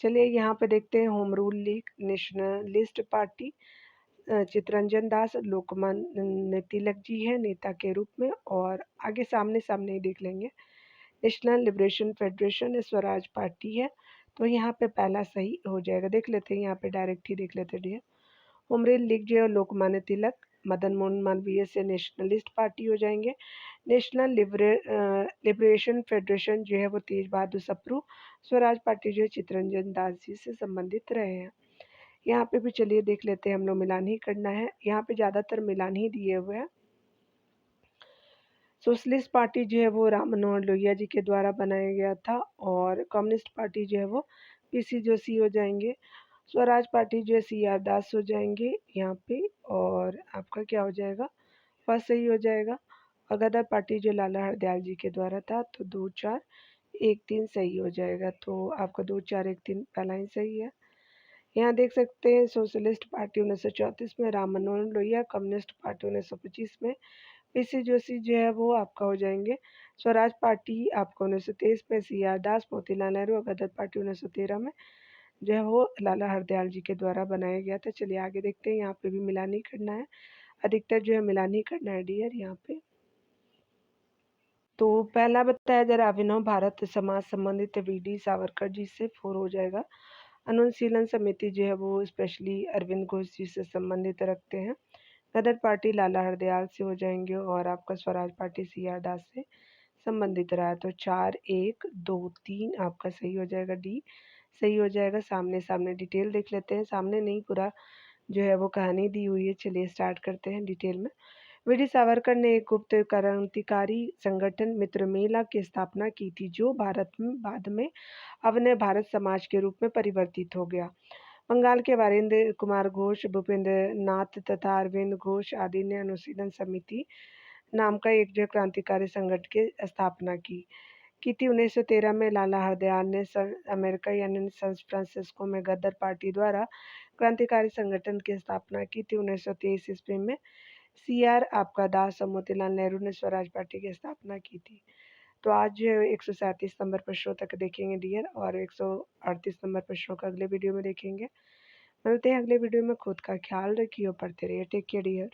चलिए यहाँ पे देखते हैं home rule league, nationalist party Chittaranjan Das Lokmanya Tilak ji है नेता के रूप में। और आगे सामने सामने ही देख लेंगे। National liberation federation Swaraj party है। तो यहाँ पे पहला सही हो जाएगा। देख लेते हैं यहाँ पे डायरेक्ट ही देख लेते हैं। होम रूल लीग जो है लोकमान्य तिलक मदन मोहन मालवीय से नेशनलिस्ट पार्टी हो जाएंगे। नेशनल लिबरेशन फेडरेशन जो है वो तेज बहादुर सप्रू। स्वराज पार्टी जो है चित्तरंजन दास जी से संबंधित रहे हैं। यहाँ पे भी चलिए देख लेते हैं, हम लोग मिलान ही करना है। यहाँ पे ज़्यादातर मिलान ही दिए हुए हैं। सोशलिस्ट पार्टी जो है वो राम मनोहर लोहिया जी के द्वारा बनाया गया था, और कम्युनिस्ट पार्टी जो है वो पीसी जोशी हो जाएंगे। स्वराज पार्टी जो है CR दास हो जाएंगे यहाँ पे, और आपका क्या हो जाएगा, फर्स्ट सही हो जाएगा। और गदर पार्टी जो लाला हरदयाल जी के द्वारा था, तो 2 4 1 3 सही हो जाएगा। तो आपका 2 4 1 3 पहला ही सही है। यहाँ देख सकते हैं सोशलिस्ट पार्टी 1934 में, राम मनोहर लोहिया। कम्युनिस्ट पार्टी 1925 में, पीसी जोशी जो है वो आपका हो जाएंगे। स्वराज पार्टी आपका 1923 में, CR दास, मोतीलाल नेहरू। और गदर पार्टी 1913 में जो है वो लाला हरदयाल जी के द्वारा बनाया गया था। चलिए आगे देखते हैं, यहाँ पे भी मिलान ही करना है, अधिकतर जो है मिलान ही करना है डियर यहाँ पे। तो पहला बताया जा रहा है अभिनव भारत समाज संबंधित VD सावरकर जी से 4 हो जाएगा। अनुशीलन समिति जो है वो स्पेशली अरविंद घोष जी से संबंधित रखते हैं। गदर पार्टी लाला हरदयाल से हो जाएंगे, और आपका स्वराज पार्टी CR दास से संबंधित रहा है। तो 4 1 2 3 आपका सही हो जाएगा, डी सही हो जाएगा। सामने सामने डिटेल देख लेते हैं, सामने नहीं पूरा जो है वो कहानी दी हुई है। चलिए स्टार्ट करते हैं डिटेल में। VD सावरकर ने एक गुप्त क्रांतिकारी संगठन मित्रमेला की स्थापना की थी, जो भारत में बाद में अवनय भारत समाज के रूप में परिवर्तित हो गया। बंगाल के वारिंद्र कुमार घोष, भूपेंद्र नाथ तथा अरविंद घोष आदि ने अनुशीलन समिति नाम का एक जो क्रांतिकारी संगठन की स्थापना की थी। 1913 में लाला हरदयाल ने अमेरिका यानी सैन फ्रांसिस्को में गदर पार्टी द्वारा क्रांतिकारी संगठन की स्थापना की थी। 1923 ईस्वी में CR आपका दास और मोतीलाल नेहरू ने स्वराज पार्टी की स्थापना की थी। तो आज जो है 137 नंबर प्रश्नों तक देखेंगे डियर, और 138 नंबर प्रश्नों का अगले वीडियो में देखेंगे। मिलते हैं अगले वीडियो में। खुद का ख्याल रखिए और पढ़ते रहिए। Take care dear.